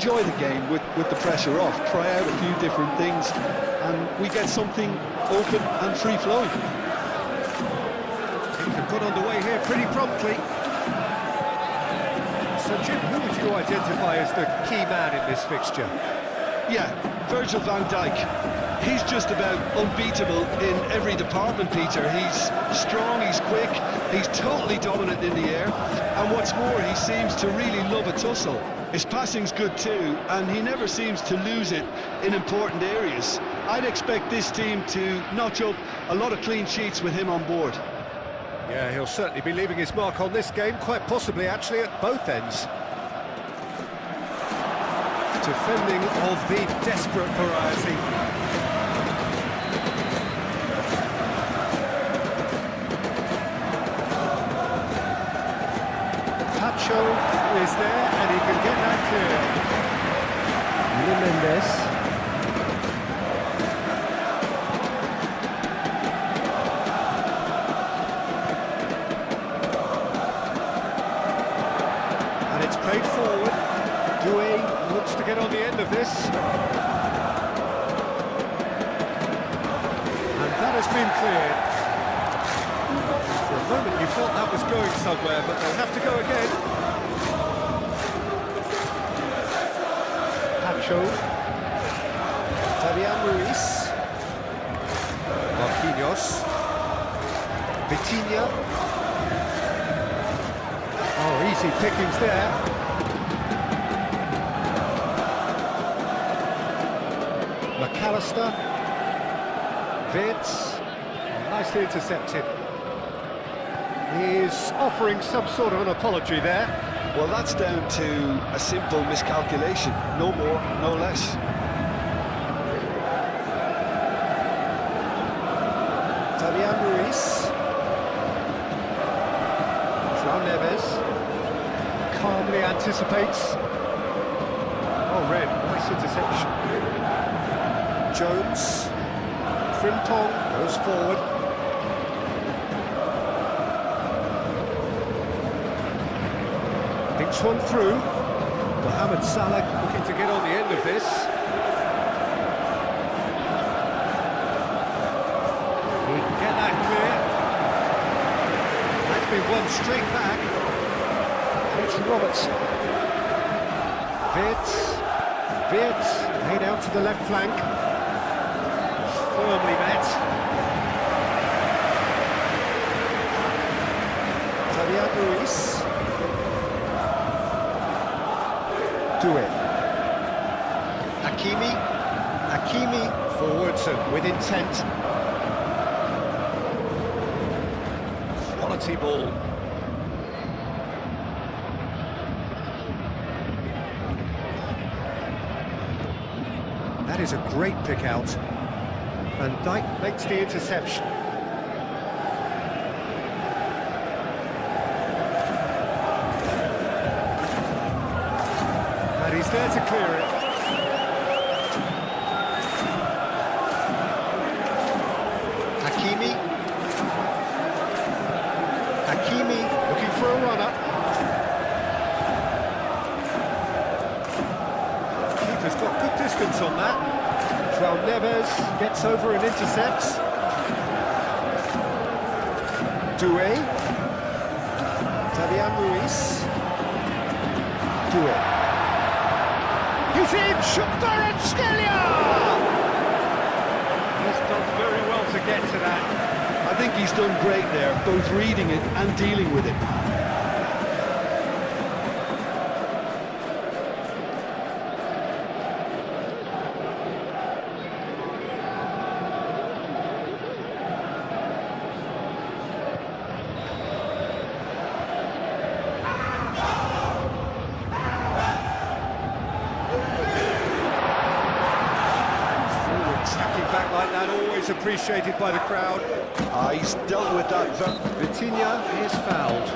enjoy the game with the pressure off, try out a few different things, and we get something open and free-flowing. Things have got underway here pretty promptly. So, Jim, who would you identify as the key man in this fixture? Yeah, Virgil van Dijk. He's just about unbeatable in every department, Peter. He's strong, he's quick, he's totally dominant in the air, and what's more, he seems to really love a tussle. His passing's good too, and he never seems to lose it in important areas. I'd expect this team to notch up a lot of clean sheets with him on board. Yeah, he'll certainly be leaving his mark on this game, quite possibly actually at both ends. Defending of the desperate variety. Pacho is there and he can get that clear. Mendes. And it's played forward. Doué looks to get on the end of this. And that has been cleared. For a moment you thought that was going somewhere, but they'll have to go again. Pacho. Fabian Ruiz. Marquinhos. Vitinha. Oh, easy pickings there. McAllister. Vitz. Nicely intercepted. He's offering some sort of an apology there. Well, that's down to a simple miscalculation, no more, no less. Fabian Ruiz. João Neves. Calmly anticipates. Oh, red, nice interception. Jones. Frimpong goes forward. Thinks one through. Mohamed Salah looking to get on the end of this. He can get that clear. That's been won straight back. It's Robertson. Wirtz made out to the left flank. Firmly met. Fabian Ruiz. Doué. Hakimi forwards and with intent. Quality ball. That is a great pick out. Van Dijk makes the interception. And he's there to clear it. Hakimi looking for a runner. Keeper's got good distance on that. João Neves gets over and intercepts. Doué. Fabian Ruiz. Doué. He's in! Kvaratskhelia! He's done very well to get to that. I think he's done great there, both reading it and dealing with it. Back like that, always appreciated by the crowd. He's dealt with that. Vitinha is fouled.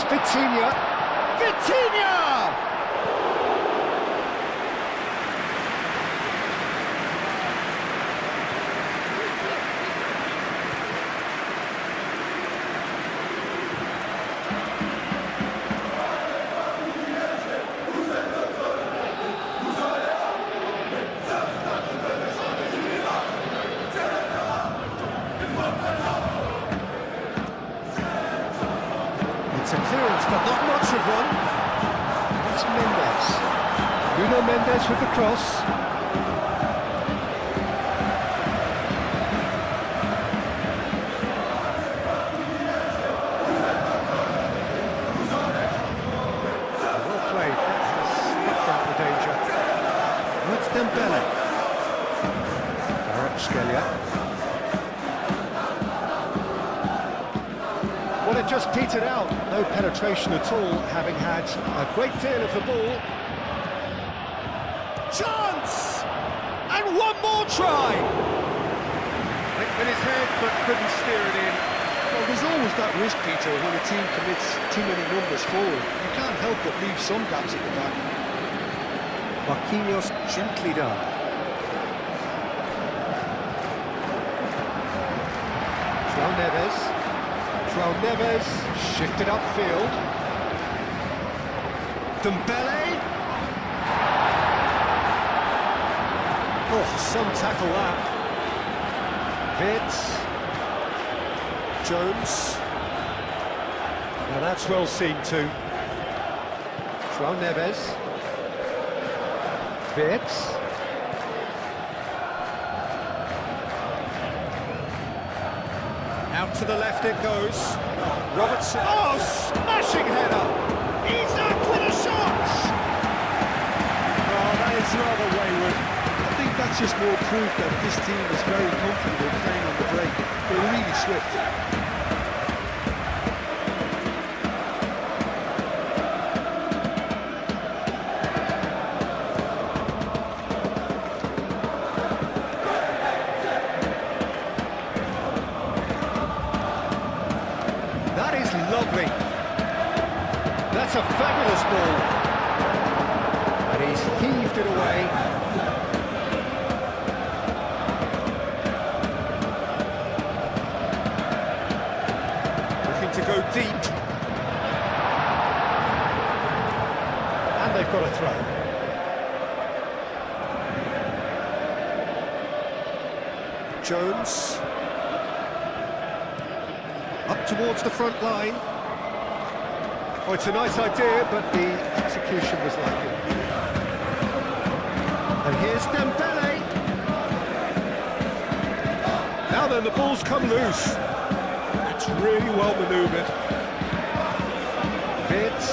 It's Vitinha. Vitinha! It's a clearance, but not much of one. It's Mendes. Nuno Mendes with the cross. Well played. That has sniffed out the danger. That's Dembele. Kvaratskhelia. Well, it just petered out. No penetration at all, having had a great deal of the ball. Chance! And one more try! Went with his head, but couldn't steer it in. Well, there's always that risk, Peter, when a team commits too many numbers forward. You can't help but leave some gaps at the back. Marquinhos gently done. João Neves. João Neves shifted upfield. Dembele. Oh, some tackle that. Vitz. Jones. Now that's well seen too. João Neves. Vitz. Out to the left it goes. Robertson. Oh, smashing header! Isaac with a shot! Oh, that is rather wayward. I think that's just more proof that this team is very comfortable playing on the break. They're really swift. That is lovely. That's a fabulous ball. And he's heaved it away. Looking to go deep. And they've got a throw. Jones. Up towards the front line. Oh, it's a nice idea, but the execution was lacking. And here's Dembele. Now then, the ball's come loose. That's really well manoeuvred. Vitz.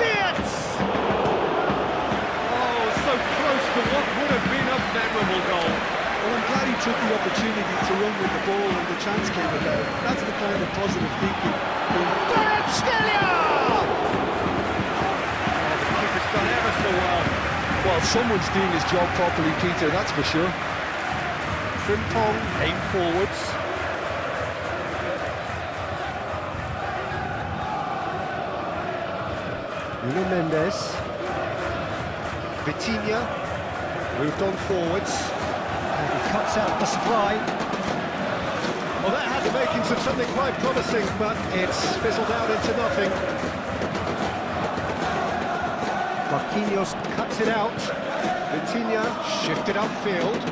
Vitz! Oh, so close to what would have been a memorable goal. Well, I'm glad he took the opportunity to run with the ball when the chance came about. That's the kind of positive thinking. Kvaratskhelia! Oh, the keeper's done ever so well. Well, someone's doing his job properly, Peter, that's for sure. Frimpong aim forwards. Nuno Mendes. Vitinha moved on forwards. And he cuts out the supply. Well, that had the makings of something quite promising, but it's fizzled out into nothing. Marquinhos cuts it out. Vitinha shifted upfield.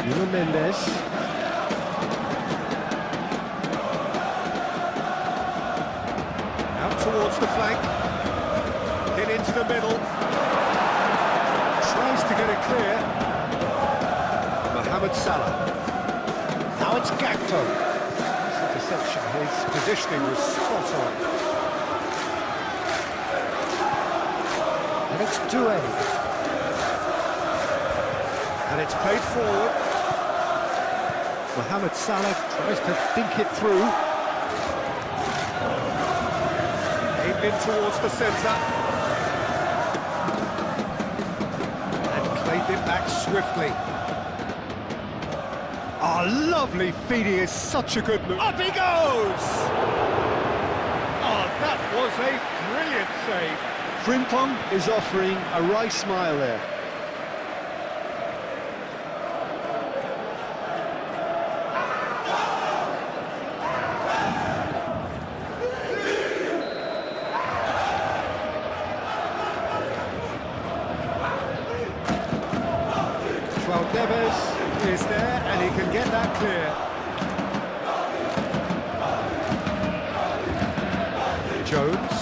Nuno Mendes. Out towards the flank. In into the middle. Tries to get it clear. Mohamed Salah. Now it's Gakpo. Interception. His positioning was spot on. And it's Doué. And it's played forward. Mohamed Salah tries to think it through. Aimed in towards the centre. And played it back swiftly. Oh, lovely feeding is such a good move. Up he goes! Oh, that was a brilliant save. Frimpong is offering a wry smile there. Neves is there, and he can get that clear. Jones.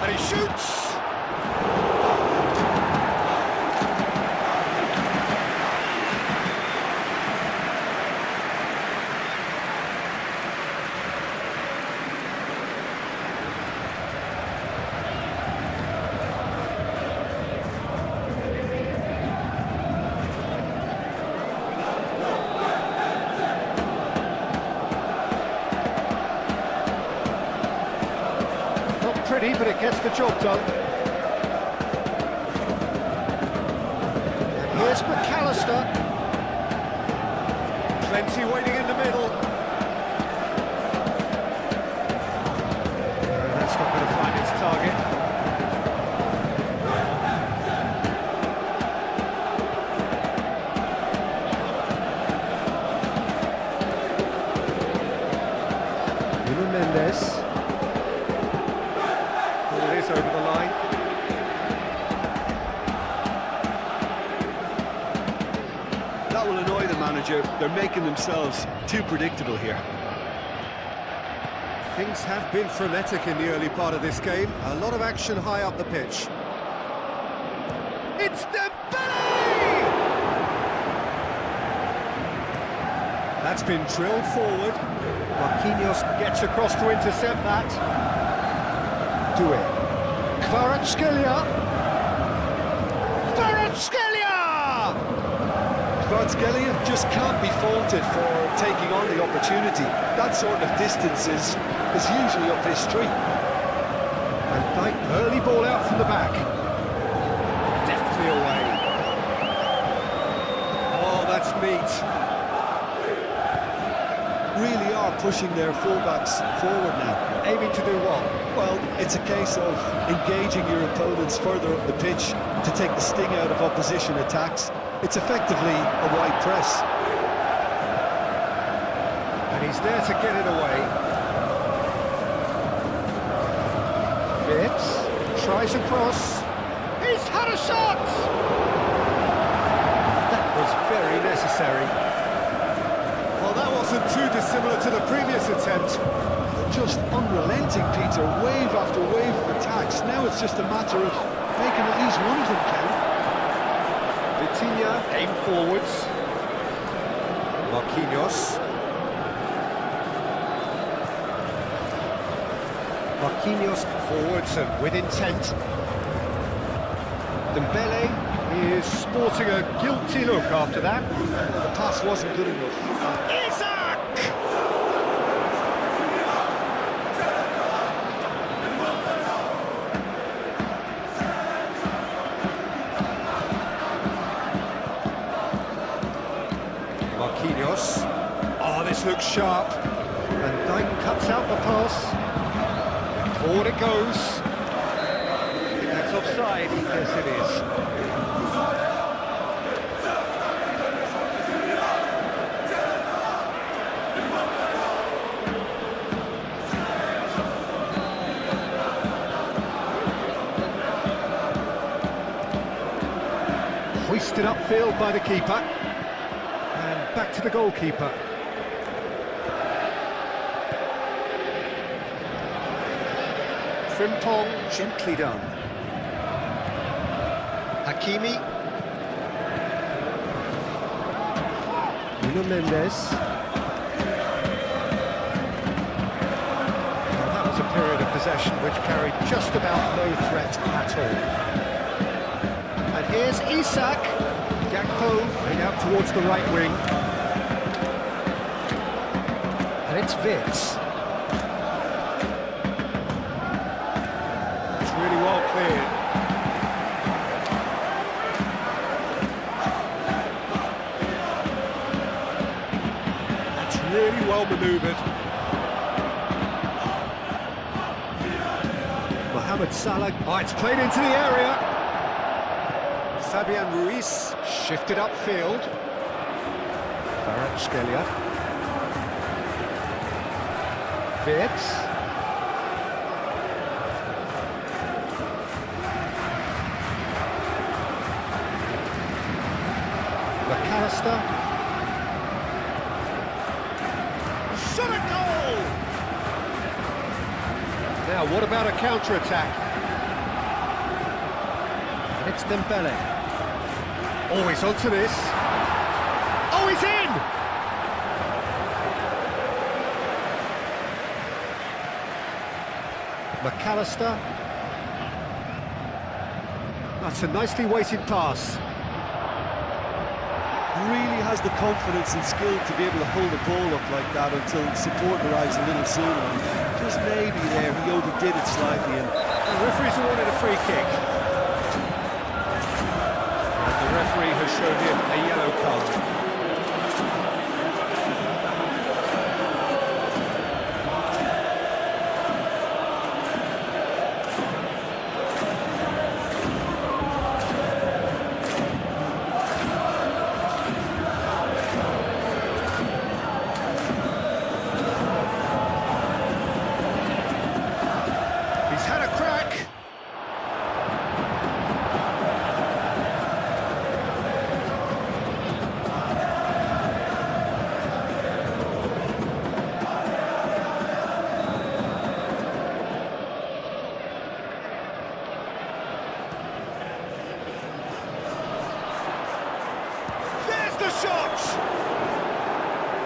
And he shoots! Pretty, but it gets the job done. And here's McAllister. Plenty waiting in the middle. That's not going to find its target. Mendes. Over the line. That will annoy the manager. They're making themselves too predictable here. Things have been frenetic in the early part of this game. A lot of action high up the pitch. It's Dembele! That's been drilled forward. Marquinhos gets across to intercept that. Do it. Kvaratskhelia! Kvaratskhelia just can't be faulted for taking on the opportunity. That sort of distance is usually up his street. And Dyke, early ball out from the back. Deftly away. Oh, that's neat. Really are pushing their fullbacks forward now. Aiming to do what? Well, it's a case of engaging your opponents further up the pitch to take the sting out of opposition attacks. It's effectively a wide press. And he's there to get it away. Fitz tries across. He's had a shot! That was very necessary. Well, that wasn't too dissimilar to the previous attempt. Just unrelenting, Peter, wave after wave of attacks. Now it's just a matter of making at least one of them count. Vitinha aim forwards. Marquinhos. Marquinhos forwards and with intent. Dembele is sporting a guilty look after that. The pass wasn't good enough. Isaac! Marquinhos. Oh, this looks sharp. And Dyke cuts out the pass. Forward it goes. I think that's offside. Yes, it is. Hoisted upfield by the keeper. And back to the goalkeeper. Frimpong, gently done. Hakimi. Mendes. Well, that was a period of possession which carried just about no threat at all. And here's Isak. Gakpo going out towards the right wing. And it's Vitz. It's really well cleared. well manoeuvred. Mohamed Salah. Oh, it's played into the area. Fabian Ruiz shifted upfield. Kvaratskhelia. Wirtz. McAllister. Shot a goal! Now, what about a counter-attack? And it's Dembele. Oh, he's onto this. Oh, he's in! McAllister. That's a nicely weighted pass. Really has the confidence and skill to be able to hold the ball up like that until support arrives a little sooner. Just maybe there, he overdid it slightly. And the referee's awarded a free kick. And the referee has shown him a yellow card.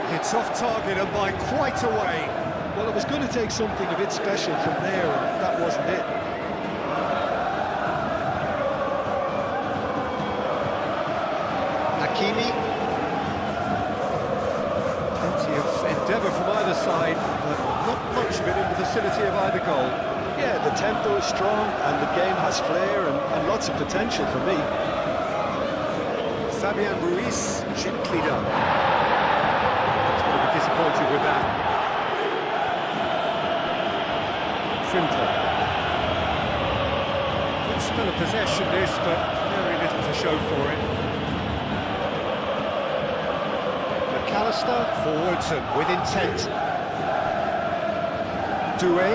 It's off target and by quite a way. Well, it was going to take something a bit special from there, and that wasn't it. Hakimi. Plenty of endeavour from either side, but not much of it in the vicinity of either goal. Yeah, the tempo is strong, and the game has flair and lots of potential for me. Fabian Ruiz, gently done. Disappointed with that. Finter. Good spell of possession this, but very little to show for it. McAllister forwards and with intent. Doué.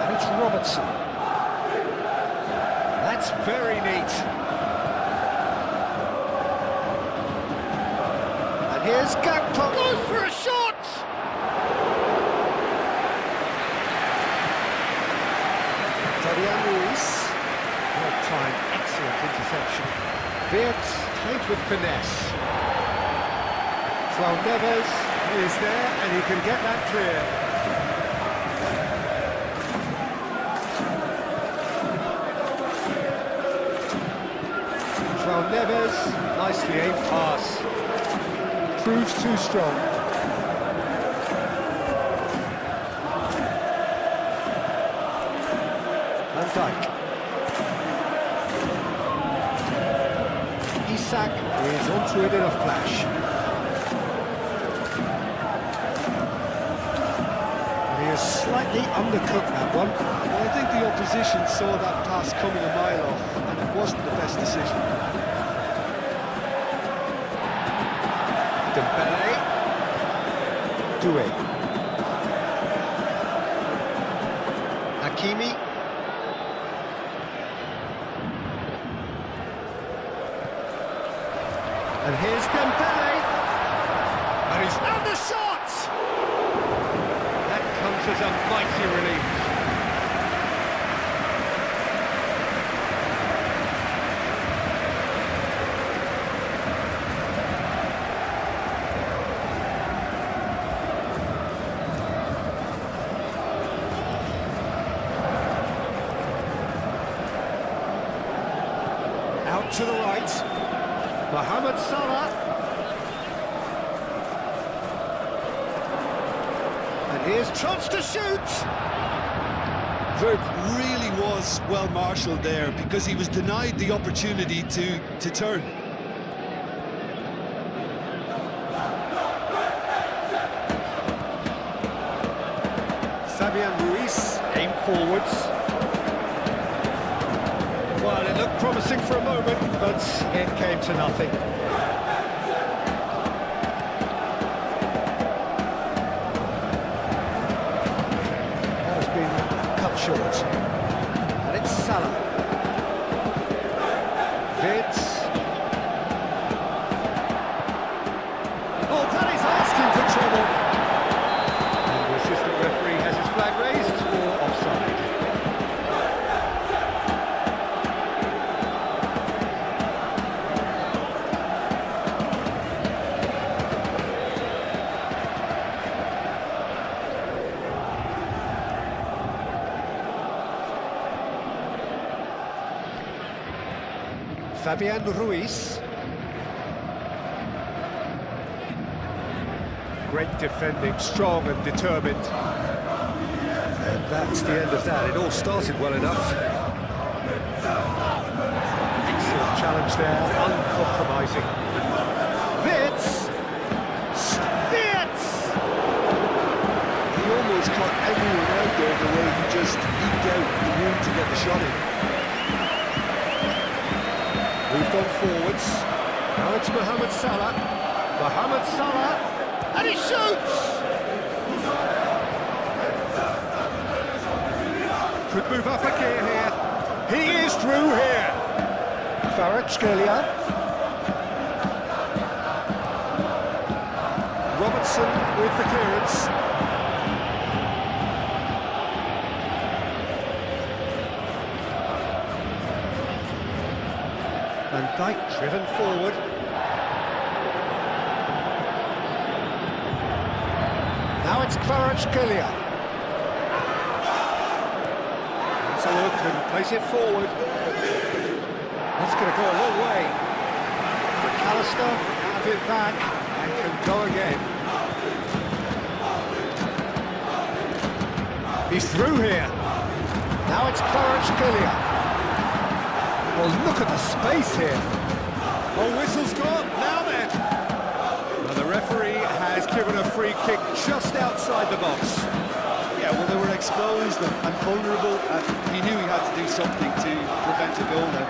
And it's Robertson. That's very neat. And here's Gakpo. Goes for a shot! Fabian Ruiz. Well timed, excellent interception. Wirtz played with finesse. João Neves is there and he can get that clear. João Neves, nicely aimed pass. Proves too strong. Van Dijk. Isak is onto it in a flash. And he has slightly undercooked that one. Well, I think the opposition saw that pass coming a mile off, and it wasn't the best decision. Dembele. Doué. Hakimi. And here's Dembele. And he's and the shot! That comes as a mighty relief. Out to the right. Mohamed Salah. And here's chance to shoot. Verb really was well marshalled there because he was denied the opportunity to turn. Fabian Ruiz aimed forwards. Well, it looked promising for a moment, but it came to nothing. That has been cut short. And it's Salah. Vids. Oh, that is asking for trouble. And the assistant referee has his flag raised for offside. Fabian Ruiz. Great defending, strong and determined. And that's the end of that. It all started well enough. Excellent challenge there, uncompromising. Wits! Wits! He almost caught everyone out there the way he just eked out the room to get the shot in. Moved on forwards. Now it's Mohamed Salah. Mohamed Salah. And he shoots! Could move up a gear here. He is through here. Kvaratskhelia. Robertson with the clearance. Van Dijk driven forward. Now it's Kvaratskhelia. Let's a look and place it forward. That's going to go a long way. McAllister have it back and can go again. He's through here. Now it's Kvaratskhelia. Oh, look at the space here. Oh, whistle's gone. Now then. Well, the referee has given a free kick just outside the box. Yeah, well, they were exposed and vulnerable, and he knew he had to do something to prevent a goal now.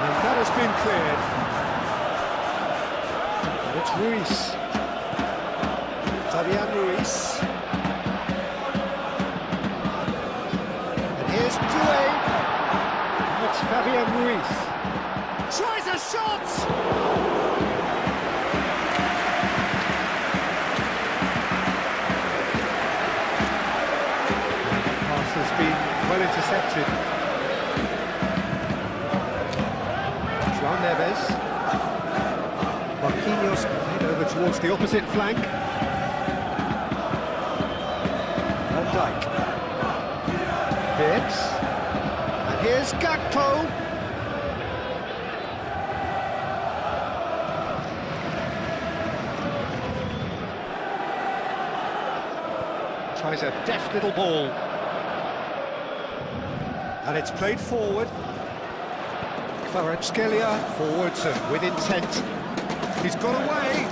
And that has been cleared. It's Ruiz. Fabian Ruiz. And here's Doué. It's Fabian Ruiz. Tries a shot! The pass has been well intercepted. João Neves. Marquinhos head over towards the opposite flank. Van Dijk. Vids. And here's Gakpo. Tries a deft little ball. And it's played forward. Kvaratskhelia forwards and with intent. He's got away.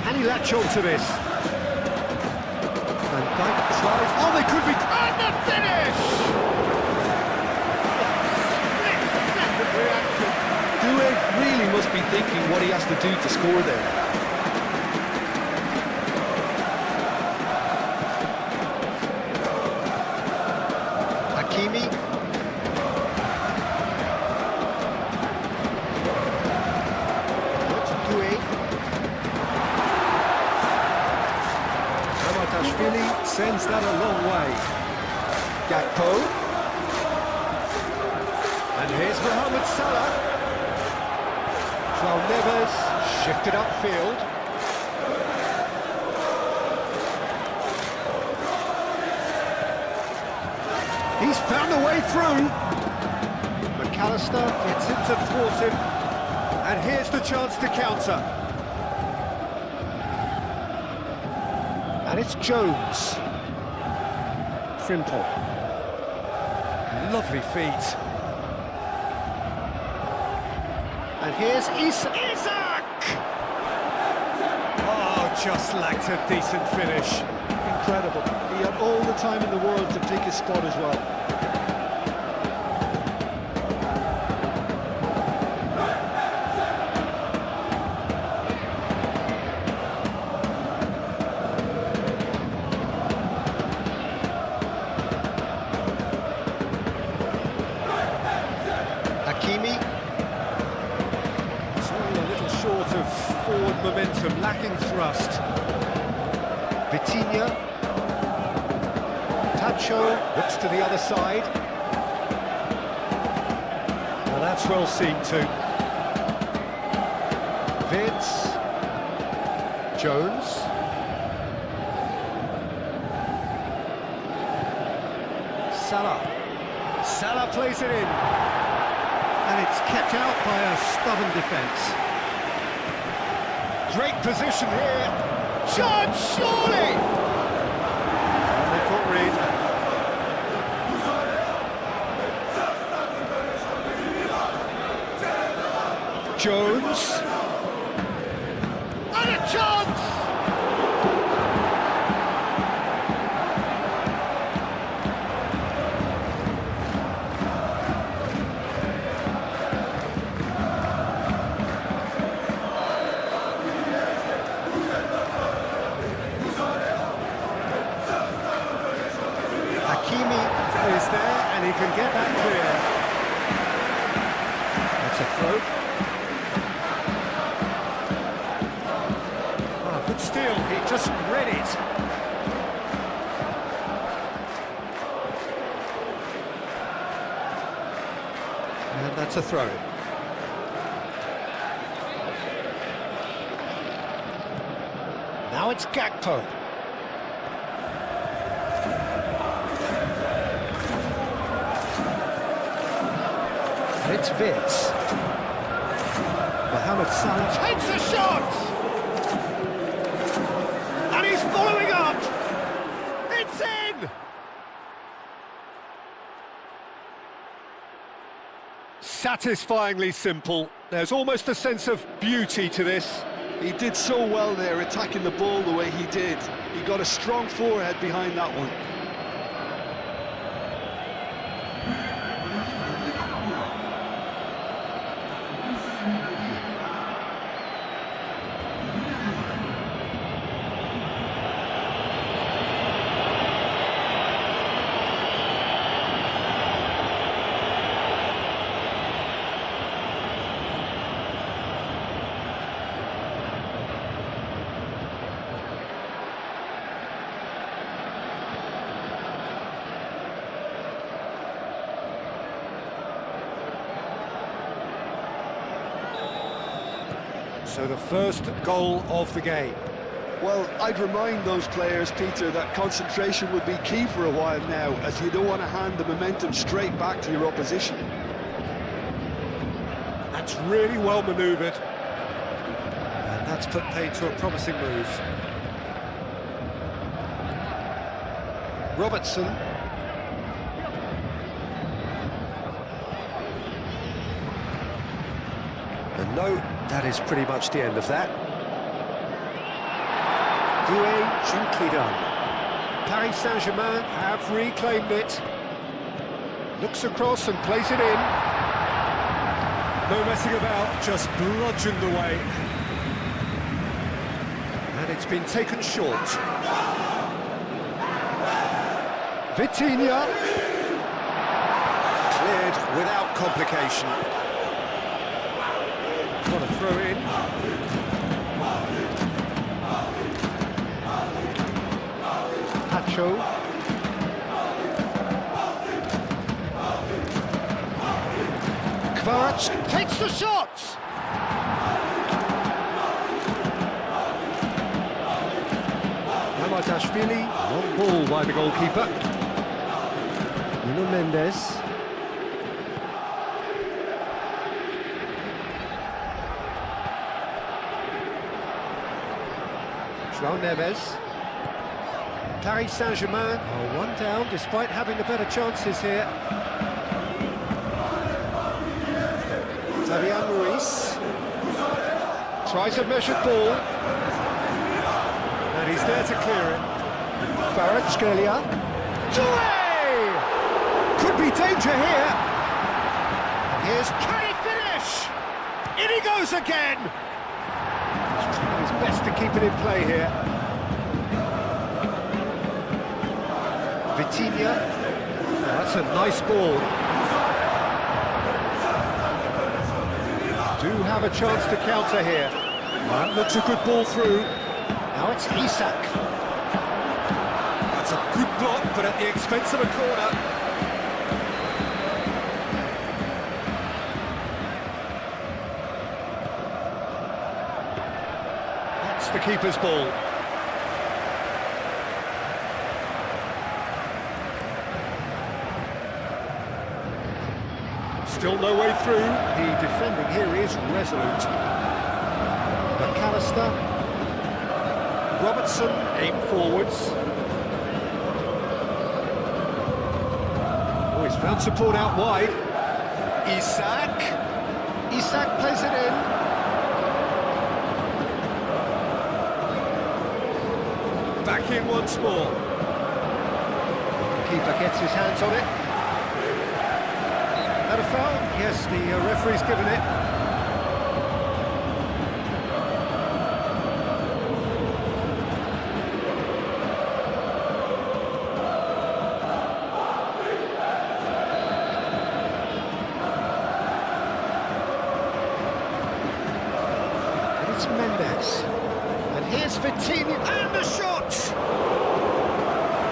Can he latch on to this? Van Dijk tries. Oh, they could be. And the finish! Split-second reaction. Doué really must be thinking what he has to do to score there. Hakimi. Sends that a long way. Gakpo. And here's Mohamed Salah. João Neves shifted upfield. He's found a way through. McAllister gets him to thwart him, and here's the chance to counter. And it's Jones. Frimpong. Lovely feet. And here's Isak! Oh, just lacked a decent finish. Incredible. He had all the time in the world to pick his spot as well. Hakimi. It's all a little short of forward momentum, lacking thrust. Vitinha. Tacho looks to the other side. Now that's well seen too. Vince. Jones. Salah. Salah plays it in. And it's kept out by a stubborn defence. Great position here. Shot, surely! And they can't read. Jones. And a chance! Hakimi is there, and he can get that clear. That's a throw. Oh, good steal, he just read it. And that's a throw. Now it's Gakpo. And it's Vitz. Mohamed Salah takes a shot! And he's following up! It's in! Satisfyingly simple. There's almost a sense of beauty to this. He did so well there, attacking the ball the way he did. He got a strong forehead behind that one. So the first goal of the game. Well, I'd remind those players, Peter, that concentration would be key for a while now, as you don't want to hand the momentum straight back to your opposition. That's really well manoeuvred. And that's put paid to a promising move. Robertson. And no, that is pretty much the end of that. Doué, gently done. Paris Saint-Germain have reclaimed it. Looks across and plays it in. No messing about, just bludgeoned away. And it's been taken short. Vitinha. Cleared without complication. What a throw in. Tacho. Kvaratsk takes the shot! Hamadashvili, long ball by the goalkeeper. Nuno Mendes. João Neves. Paris Saint-Germain are one down despite having the better chances here. Fabian Ruiz tries a measured ball, and he's there to clear it. Kvaratskhelia. Touré! Could be danger here. And here's, can he finish? In he goes again! He's trying his best to keep it in play here. Vitinha. Oh, that's a nice ball. Do have a chance to counter here. That looks a good ball through. Now it's Isak. That's a good block, but at the expense of a corner. That's the keeper's ball. Still no way through. The defending here is resolute. McAllister. Robertson aimed forwards. Oh, he's found support out wide. Isak. Isak plays it in. Back in once more. Keeper gets his hands on it. That a foul? Yes, the referee's given it. And it's Mendes. And here's Vitinha, and the shot!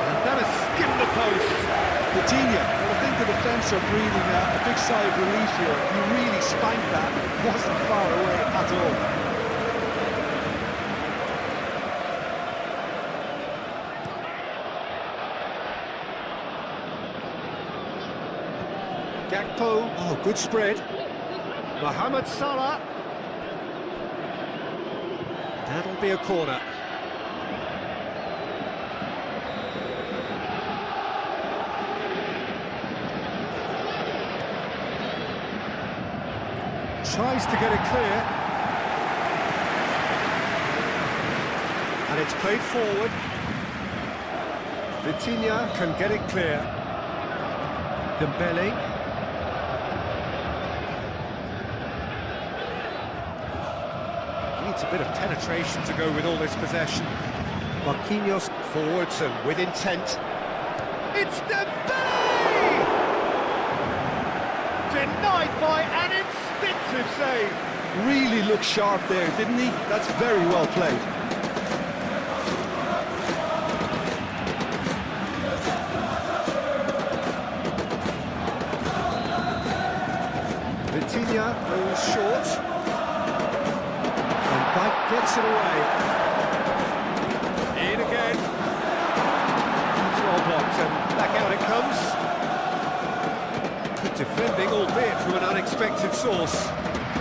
And that has skimmed the post. Vitinha, well, I think the defence are breathing a big sigh of relief here. He really spanked that. It wasn't far away at all. Gakpo, oh, good spread. Mohamed Salah. That'll be a corner. Tries to get it clear. And it's played forward. Vitinha can get it clear. Dembele. Needs a bit of penetration to go with all this possession. Marquinhos forwards and with intent. It's Dembele! Denied by an instinctive save. Really looked sharp there, didn't he? That's very well played. Vitinha goes short. And Dijk gets it away. In again. It's well blocked and back out it comes. Good defending, albeit from an unexpected source.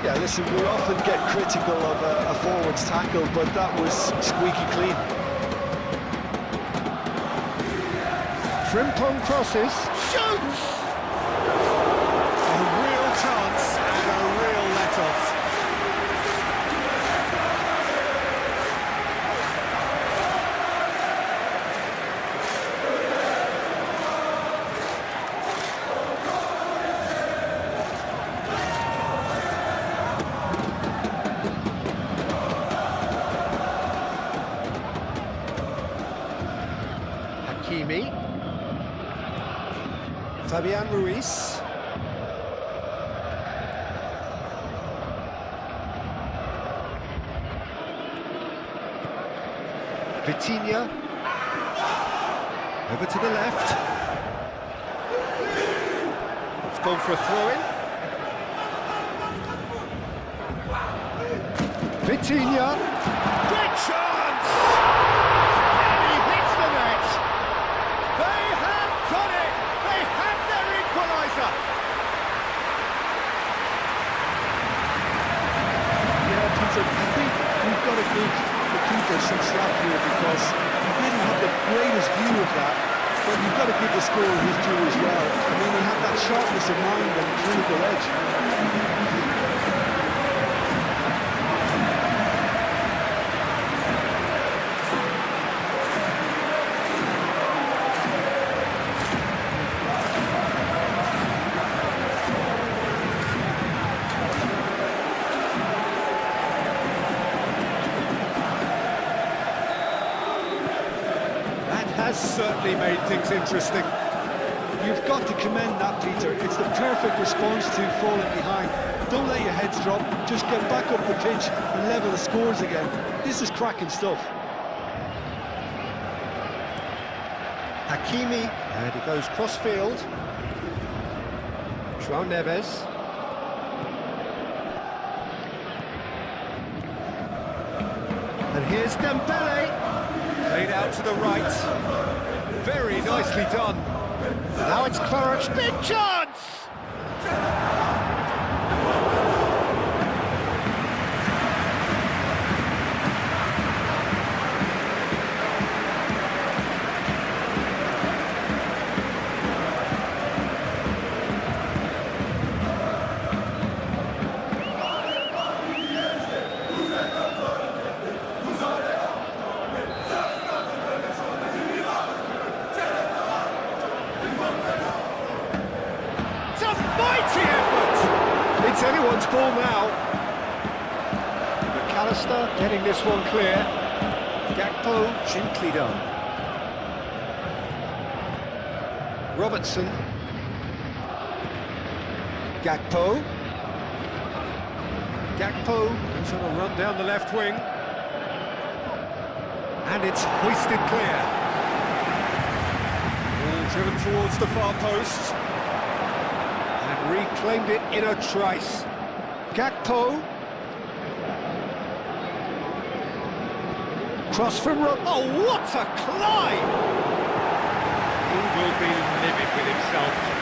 Yeah, listen, we often get critical of a forward's tackle, but that was squeaky clean. Frimpong crosses. Shoots! A real chance and a real let-off. Hakimi. Fabian Ruiz. Vitinha. Over to the left. It's gone for a throw-in. Vitinha. Great chance! And he hits the net. They have done it! They have their equaliser! Yeah, Peter, I think we've got to give the keeper some slack here because he didn't have the greatest view of that, but you've got to give the scorer his due as well. I mean, he had that sharpness of mind and clinical edge. Has certainly made things interesting. You've got to commend that, Peter. It's the perfect response to falling behind. Don't let your heads drop, just get back up the pitch and level the scores again. This is cracking stuff. Hakimi, and he goes cross-field. João Neves. And here's Dembele. Played out to the right. Very nicely done. Now it's Kvaratskhelia. Big chance! It's anyone's ball now. McAllister getting this one clear. Gakpo, gently done. Robertson. Gakpo. Gakpo is on a run down the left wing. And it's hoisted clear. Ball driven towards the far post. Reclaimed it in a trice. Gakpo. Cross from oh, what a climb! He will be livid with himself.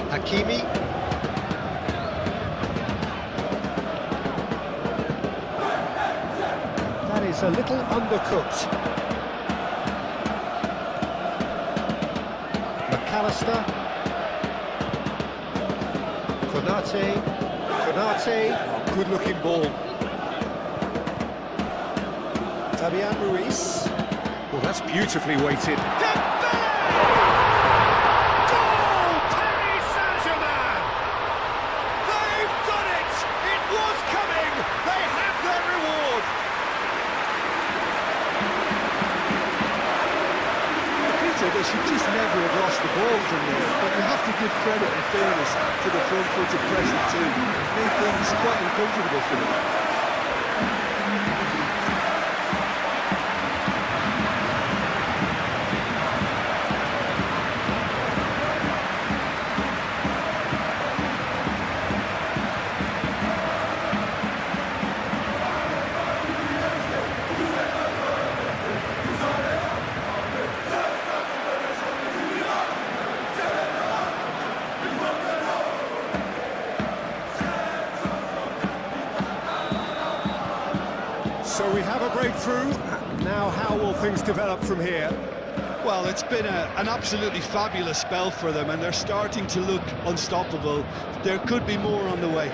Hakimi. That is a little undercooked. McAllister. Konate. Oh, good looking ball. Fabian Ruiz. Oh, that's beautifully weighted. They should just never have lost the ball from there, but you have to give credit and fairness to the front-footed pressing too. Made things quite uncomfortable for them. So we have a breakthrough. Now how will things develop from here? Well, it's been an absolutely fabulous spell for them, and they're starting to look unstoppable. There could be more on the way.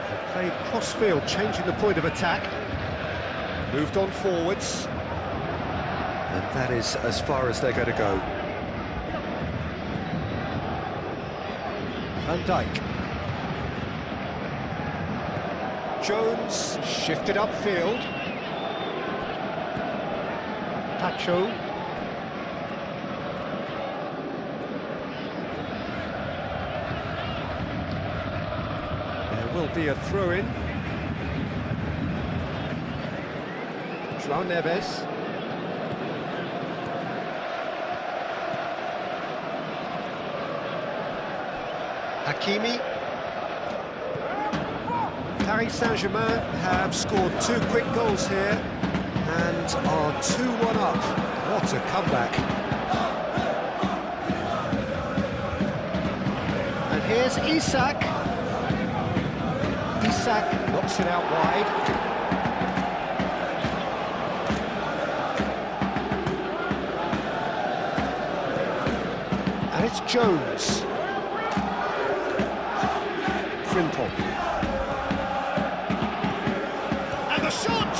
They played cross-field, changing the point of attack. Moved on forwards. And that is as far as they're going to go. Van Dijk. Jones shifted upfield. Pacho. There will be a throw-in. João Neves. Hakimi. Paris Saint-Germain have scored 2 quick goals here and are 2-1 up. What a comeback. And here's Isak. Isak knocks it out wide. And it's Jones. Frimpong. And the shot!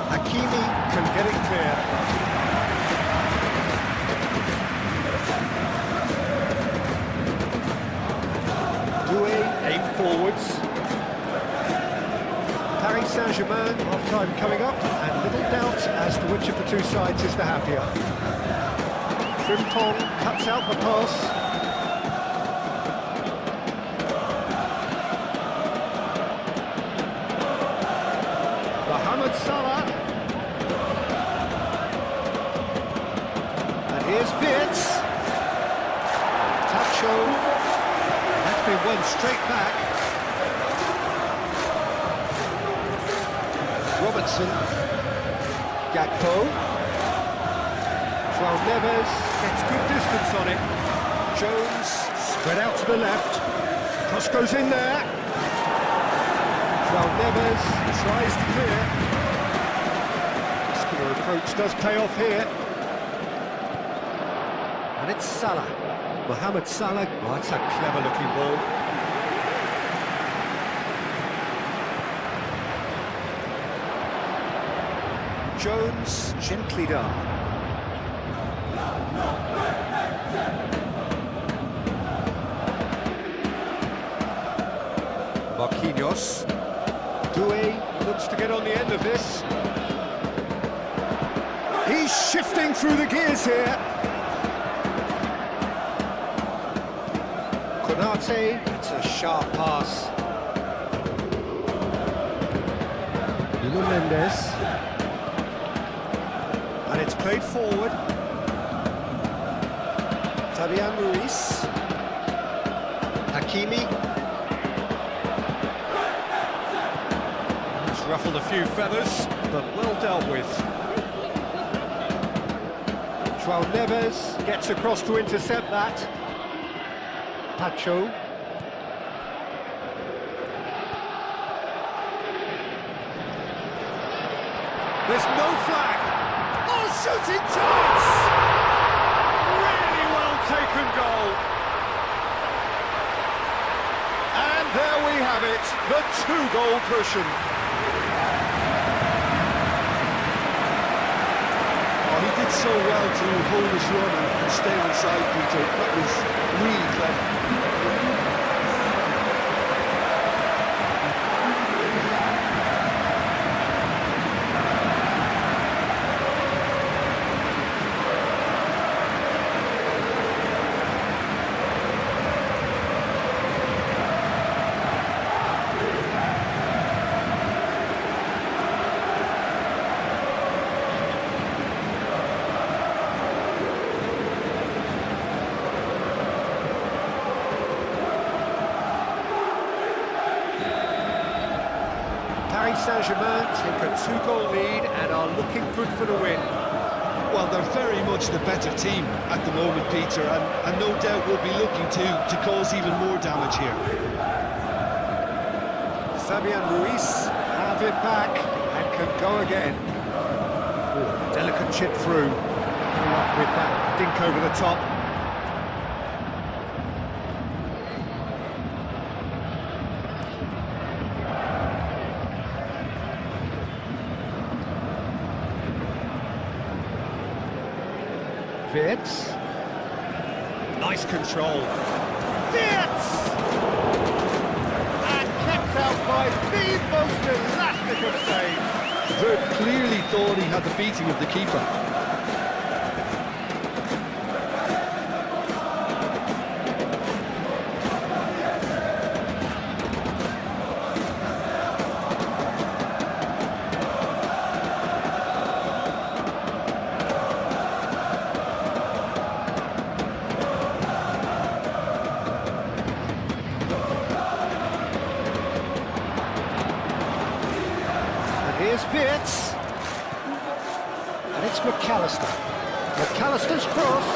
Hakimi can get it clear. Aim forwards. Paris Saint-Germain, half-time coming up, and little doubt as to which of the 2 sides is the happier. Frimpong cuts out the pass. Mohamed Salah. And here's Wirtz. Tacho. That's been won straight back. Robertson. Gakpo. João Neves gets good distance on it. Jones spread out to the left. Cross goes in there. João Neves tries to clear. Muscular approach does pay off here. And it's Salah. Mohamed Salah. Oh, that's a clever-looking ball. Jones gently done. Marquinhos. Doué looks to get on the end of this. He's shifting through the gears here. Konate, it's a sharp pass. Nuno Mendes. And it's played forward. Fabian Ruiz. Hakimi. It's ruffled a few feathers, but well dealt with. João Neves gets across to intercept that. Tacho. There's no flag. Oh, shooting chance! Really well taken goal. And there we have it, the 2-goal cushion. Oh, he did so well to hold his run and stay inside, Peter. That was really clever. Paris Saint-Germain take a 2-goal lead and are looking good for the win. Well, they're very much the better team at the moment, Peter, and no doubt will be looking to cause even more damage here. Fabian Ruiz have it back and can go again. Ooh, delicate chip through. With that dink over the top. Wirtz. Nice control. Wirtz! And kept out by the most elastic of saves. Vert clearly thought he had the beating of the keeper. Here's Wirtz, and it's McAllister. McAllister's cross.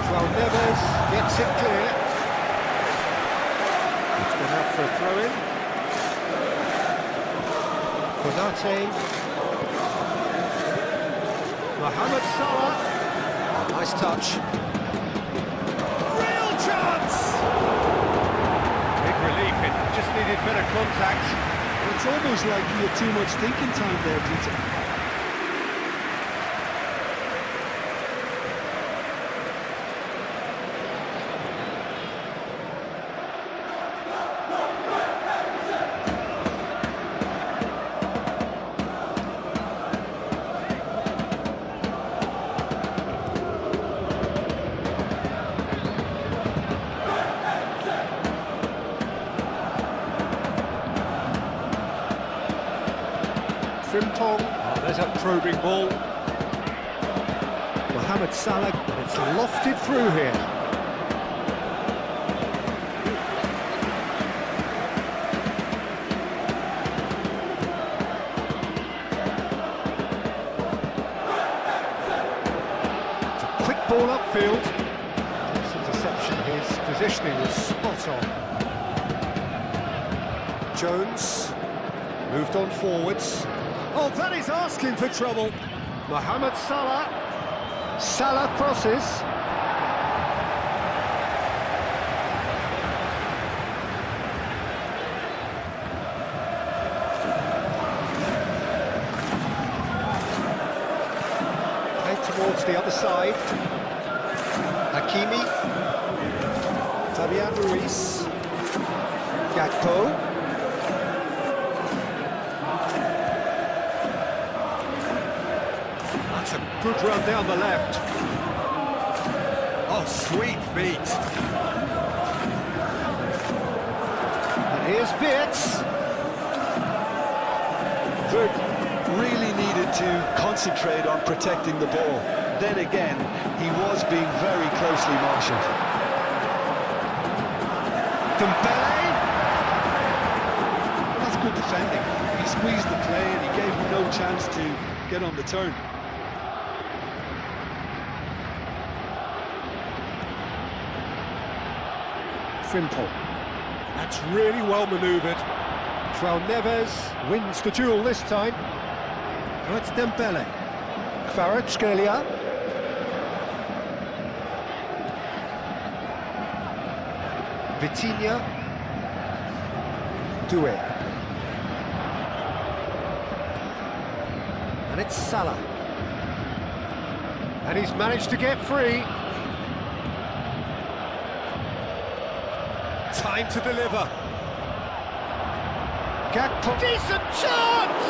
João Neves gets it clear. It's gone out for a throw-in. Konate. Mohamed Salah. Nice touch. Real chance! Big relief, it just needed better contact. It's almost like he had too much thinking time there, Peter. Frimpong, there's a probing ball. Mohamed Salah, and it's lofted through here. It's a quick ball upfield. This interception, his positioning was spot on. Jones moved on forwards. Oh, that is asking for trouble. Mohamed Salah. Salah crosses. Played towards the other side. Hakimi. Fabian Ruiz. Gakpo. Good run down the left. Oh, sweet feet. And here's Wirtz. Vert really needed to concentrate on protecting the ball. Then again, he was being very closely marshalled. Dembele. Well, that's good defending. He squeezed the play and he gave him no chance to get on the turn. Frimpong. That's really well manoeuvred. João Neves wins the duel this time. Now it's Dembele. Kvaratskhelia. Vitinha. Doué. And it's Salah. And he's managed to get free. Time to deliver. Gakpo. Decent chance!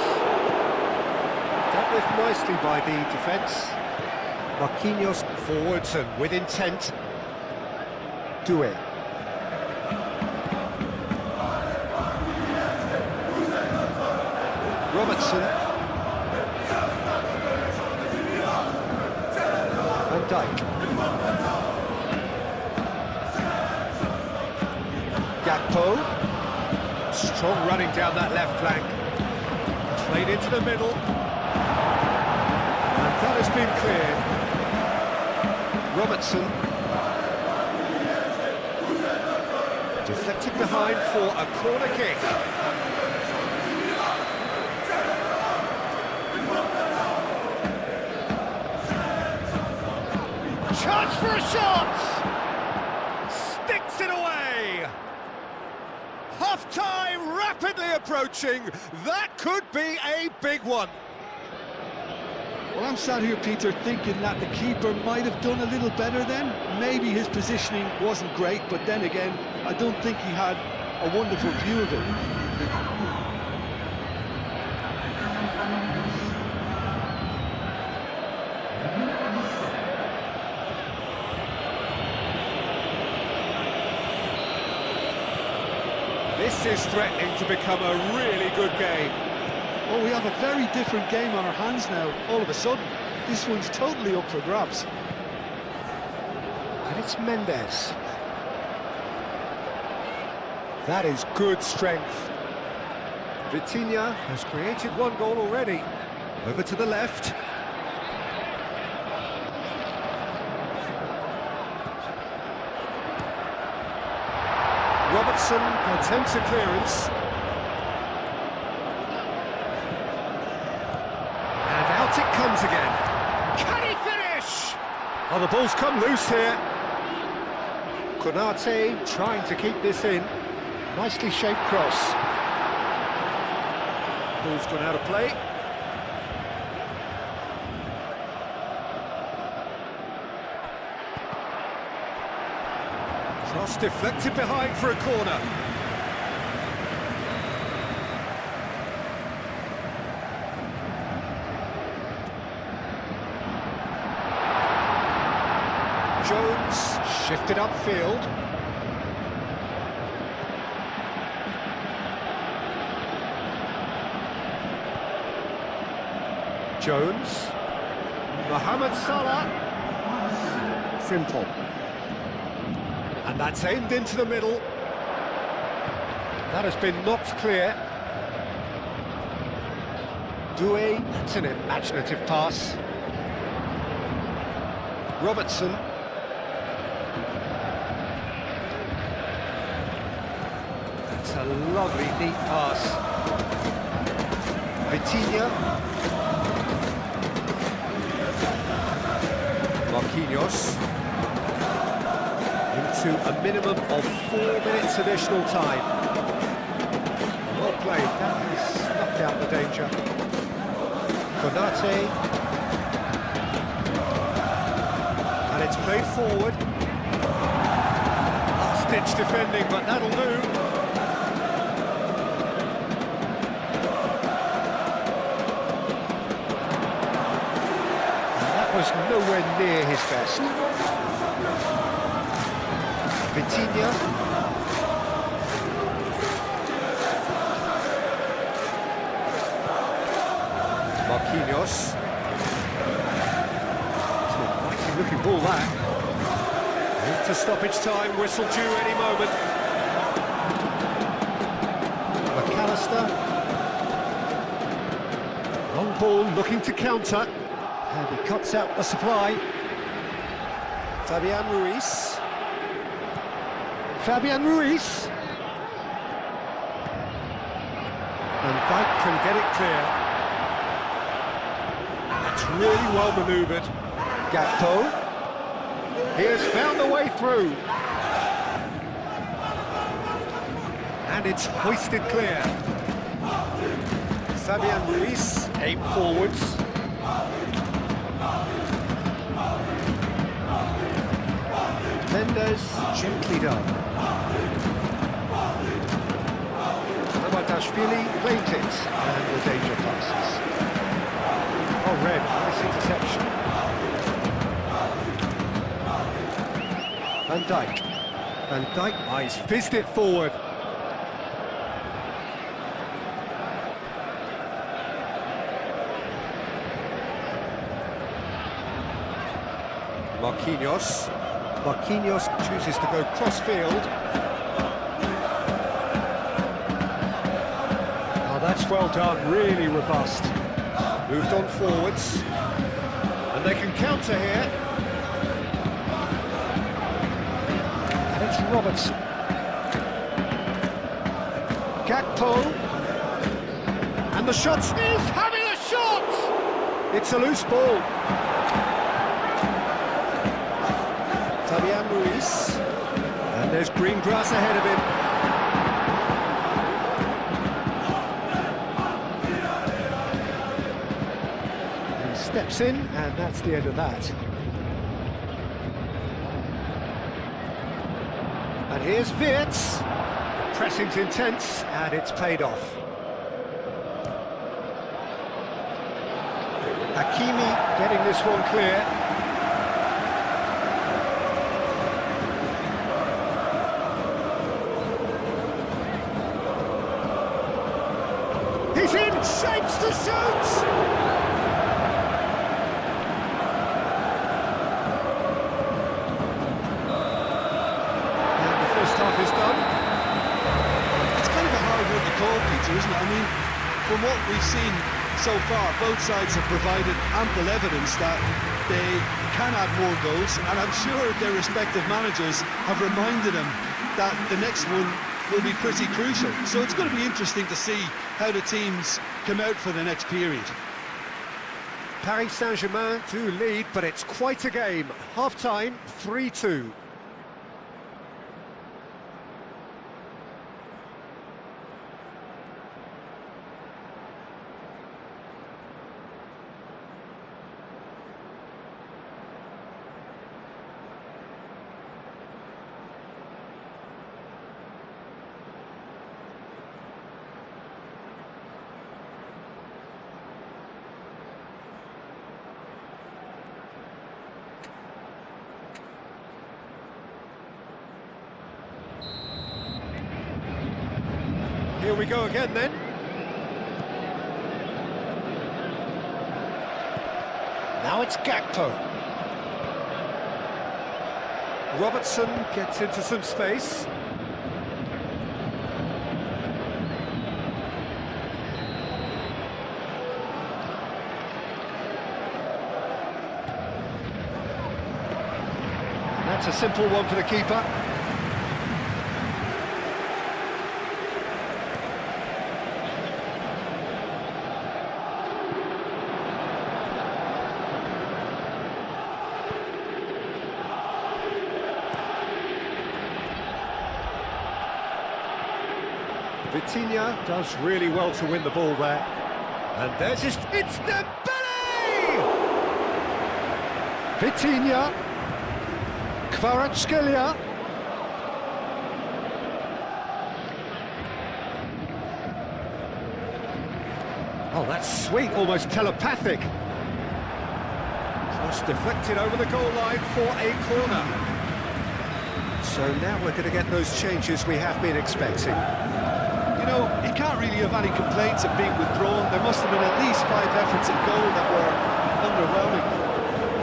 Dealt with nicely by the defence. Marquinhos forwards and with intent. Doué. Robertson. Van Dijk. Gakpo. Strong running down that left flank. Played into the middle. And that has been cleared. Robertson. Deflected behind for a corner kick. Chance for a shot! Sticks it away! Half-time rapidly approaching. That could be a big one. Well, I'm sat here, Peter, thinking that the keeper might have done a little better then. Maybe his positioning wasn't great, but then again, I don't think he had a wonderful view of it. This is threatening to become a really good game. Oh, we have a very different game on our hands now, all of a sudden. This one's totally up for grabs. And it's Mendes. That is good strength. Vitinha has created one goal already. Over to the left. Robertson attempts a clearance. And out it comes again. Can he finish? Oh, the ball's come loose here. Konate trying to keep this in. Nicely shaped cross. Ball's gone out of play. Cross deflected behind for a corner. Jones shifted upfield. Jones. Mohamed Salah. Frimpong. And that's aimed into the middle. That has been knocked clear. Doué, that's an imaginative pass. Robertson. That's a lovely, neat pass. Vitinha. Marquinhos. Into a minimum of 4 minutes additional time. Well played, that has snuffed out the danger. Konate. And it's played forward. Last-ditch defending, but that'll do. Was nowhere near his best. Vitinha. Marquinhos. It's an inviting looking ball that. Into stoppage time, whistle due any moment. McAllister. Long ball looking to counter. And he cuts out the supply. Fabian Ruiz. Fabian Ruiz. And Dijk can get it clear. That's really well manoeuvred. Gakpo. He has found a way through. And it's hoisted clear. Fabian Ruiz aimed forwards. Mendes gently done. Dashvili claims it, and the danger passes. Oh, red, nice interception. Van Dijk. Van Dijk, he's fizzed it forward. Marquinhos. Marquinhos chooses to go cross-field. Oh, that's well done, really robust. Moved on forwards. And they can counter here. And it's Robertson. Gakpo. And the shot. He's having a shot! It's a loose ball. Fabian Ruiz, and there's green grass ahead of him. He steps in, and that's the end of that. And here's Wirtz. Pressing's intense, and it's paid off. Hakimi getting this one clear. shapes to shoot! Half is done. It's kind of a hard one to call, Peter, isn't it? I mean, from what we've seen so far, both sides have provided ample evidence that they can add more goals, and I'm sure their respective managers have reminded them that the next one will be pretty crucial. So it's going to be interesting to see how the teams come out for the next period. Paris Saint-Germain do lead, but it's quite a game. Half-time, 3-2. Here we go again then. Now it's Gakpo. Robertson gets into some space. That's a simple one for the keeper. Vitinha does really well to win the ball there. And there's his... It's Dembele! Vitinha. Kvaratskhelia. Oh, that's sweet, almost telepathic. Just deflected over the goal line for a corner. So now we're going to get those changes we have been expecting. You know, he can't really have any complaints of being withdrawn. There must have been at least 5 efforts at goal that were underwhelming.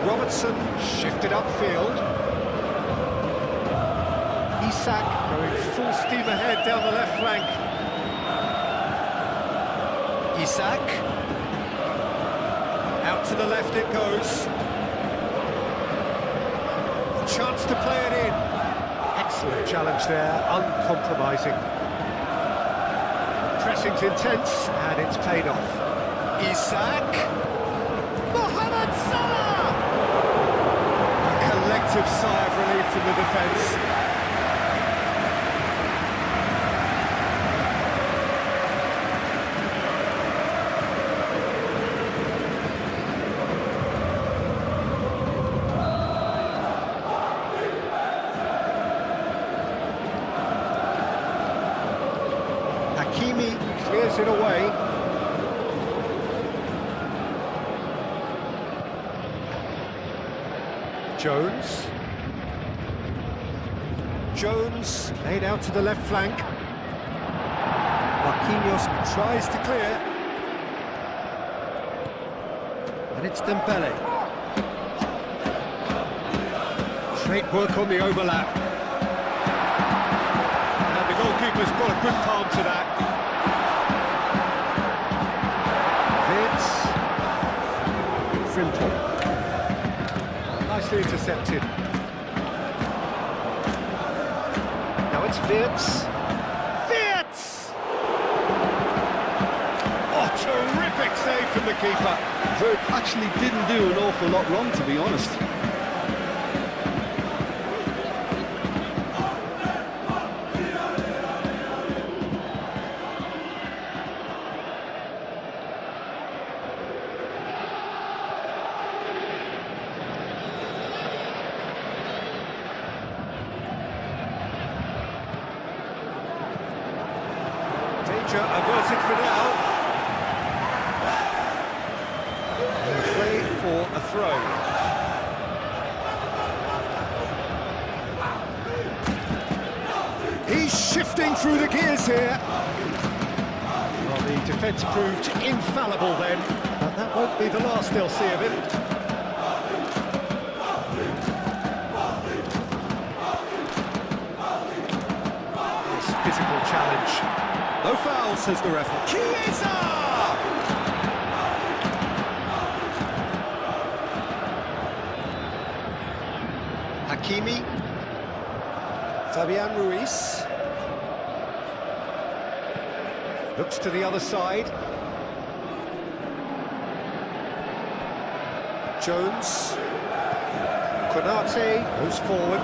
Robertson shifted upfield. Isak going full steam ahead down the left flank. Isak. Out to the left it goes. A chance to play it in. Excellent challenge there, uncompromising. Pressing's intense, and it's paid off. Isak. Mohamed Salah! A collective sigh of relief from the defence. Clears it away. Jones laid out to the left flank. Marquinhos tries to clear. And it's Dembele. Great work on the overlap. And the goalkeeper's got a good palm to that. Nicely intercepted. Now it's Wirtz. Wirtz! Oh, terrific save from the keeper. Wirtz actually didn't do an awful lot wrong, to be honest. Averted for now. And play for a throw. He's shifting through the gears here. Well, The defence proved infallible then, but that won't be the last they'll see of him. This physical challenge. No foul, says the referee. Chiesa! Hakimi. Fabian Ruiz. Looks to the other side. Jones. Konate goes forward.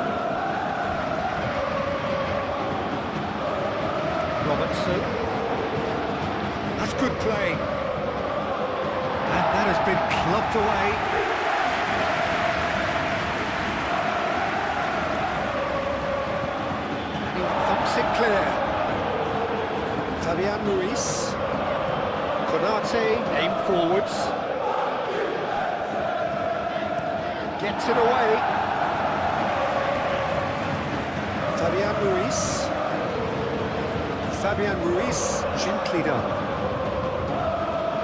Robertson. That's good play. And that has been clubbed away. And he thumps it clear. Fabian Ruiz. Konate aimed forwards. Gets it away. Fabian Ruiz. Fabian Ruiz, gently done.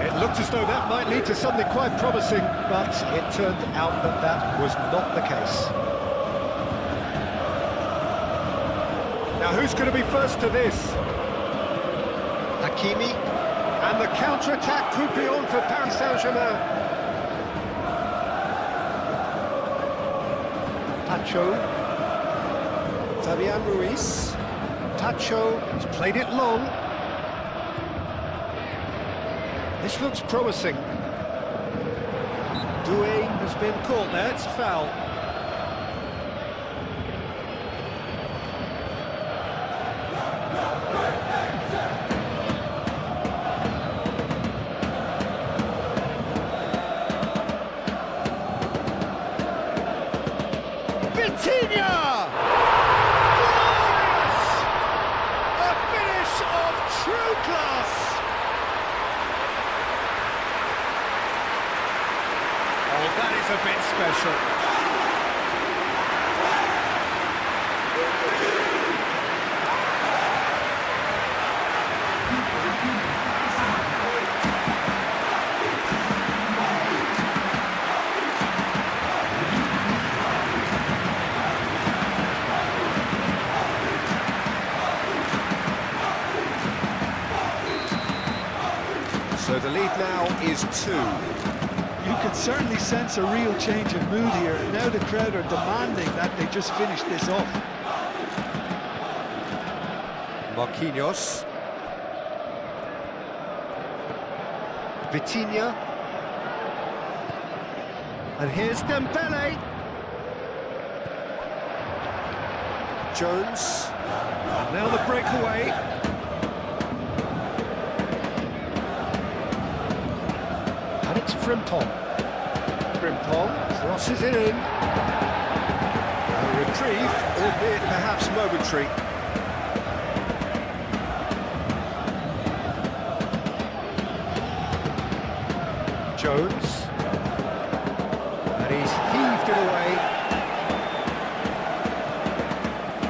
It looked as though that might lead to something quite promising, but it turned out that that was not the case. Now who's going to be first to this? Hakimi, and the counter-attack could be on for Paris Saint-Germain. Pacho, Fabian Ruiz, Pacho has played it long. This looks promising. Doué has been caught there, it's a foul. Vitinha! Glorious! A finish of true class! Oh, that is a bit special. So the lead now is 2. You can certainly sense a real change of mood here. Now the crowd are demanding that they just finish this off. Marquinhos. Vitinha. And here's Dembele. Jones. And now the breakaway. And it's Frimpong. Frimpong crosses it in. A reprieve, albeit perhaps momentary. Jones. And he's heaved it away.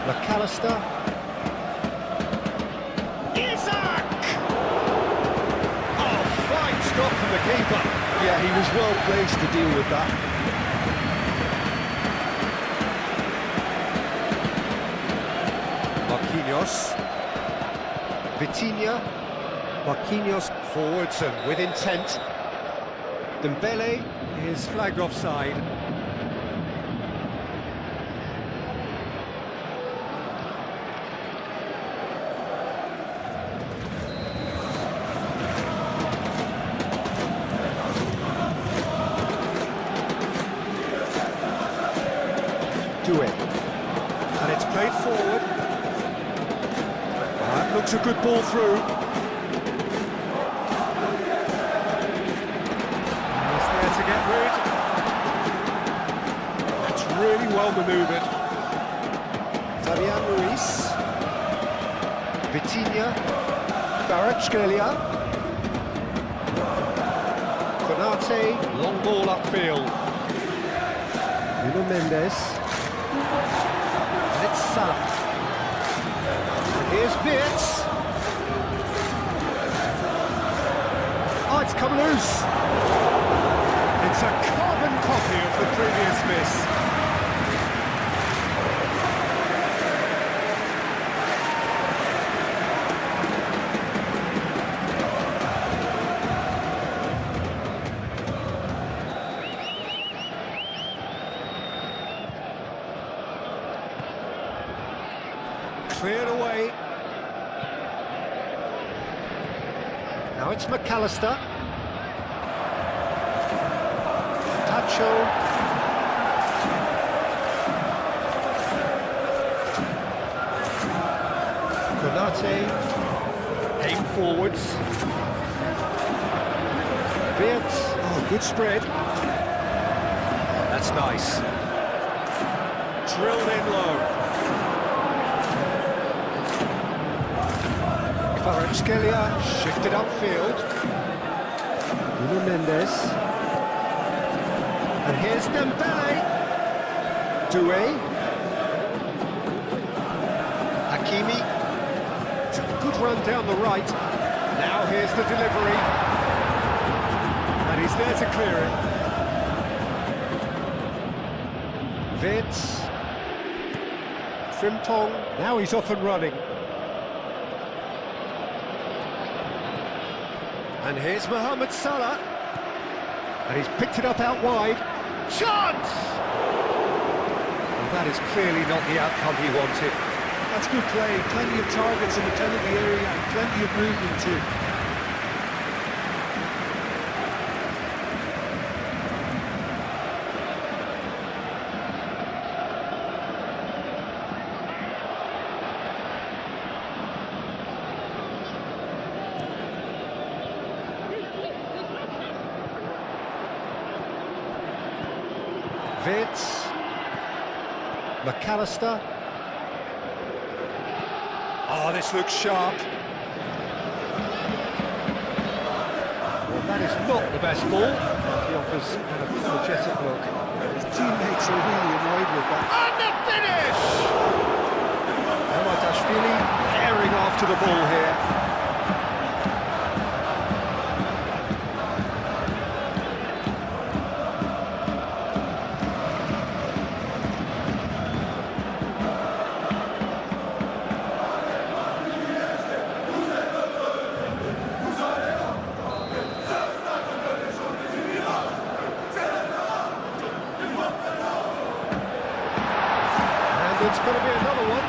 McAllister. Isaac! Oh, fine stop from the keeper. Yeah, he was well placed to deal with that. Marquinhos. Vitinha. Marquinhos forwards and with intent. Dembele is flagged offside. Doué. And it's played forward. That looks a good ball through. To get rid. That's really well manoeuvred. Fabian Ruiz. Vitinha. Kvaratskhelia. Konate. Long ball upfield. Nuno Mendes. And it's Salah. And here's Wirtz. loose. It's a carbon copy of the previous miss. Cleared away. Now it's McAllister. Tacho. Konate. Aim forwards. Wirtz. Oh, good spread. That's nice. Drilled in low. Kvaratskhelia shifted upfield. Nuno Mendes. And here's Dembele. Doué. Hakimi. It's a good run down the right. Now here's the delivery. And he's there to clear it. Wirtz. Frimpong. Now he's off and running. And here's Mohamed Salah. And he's picked it up out wide. Chance! Well, that is clearly not the outcome he wanted. That's good play, plenty of targets in the penalty area and plenty of movement too. Wirtz, McAllister. Oh, this looks sharp. Well, that is not the best ball. He offers an apologetic look. His teammates are really annoyed with that. And the finish! Hamadashvili herring after the ball here. It's going to be another one.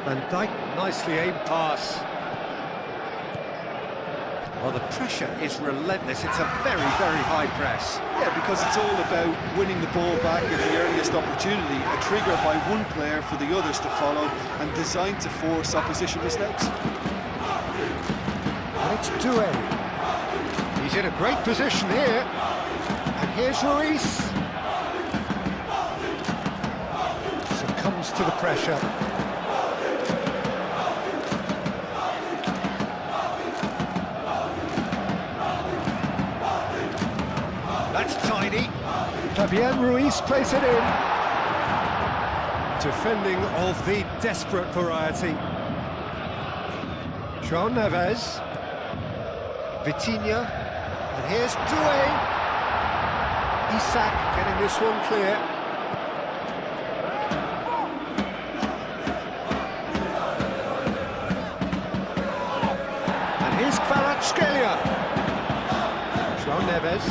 Van Dijk, nicely aimed pass. Well, the pressure is relentless. It's a very, very high press. Yeah, because it's all about winning the ball back at the earliest opportunity, a trigger by one player for the others to follow and designed to force opposition mistakes. And it's Doué. He's in a great position here. And here's Ruiz. Succumbs to the pressure. That's tidy. Fabian Ruiz plays it in. Defending of the desperate variety. João Neves. Vitinha. And here's Doué. Isak getting this one clear. And here's Kvaratskhelia. João Neves.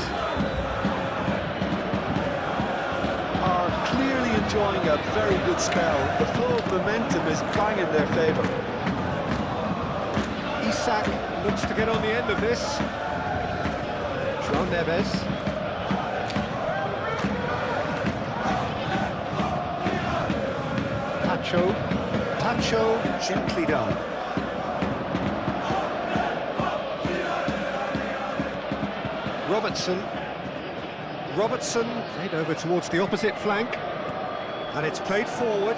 Clearly enjoying a very good spell. The flow of momentum is bang in their favour. Isak looks to get on the end of this. João Neves. Tacho, gently done. Robertson played over towards the opposite flank, and it's played forward.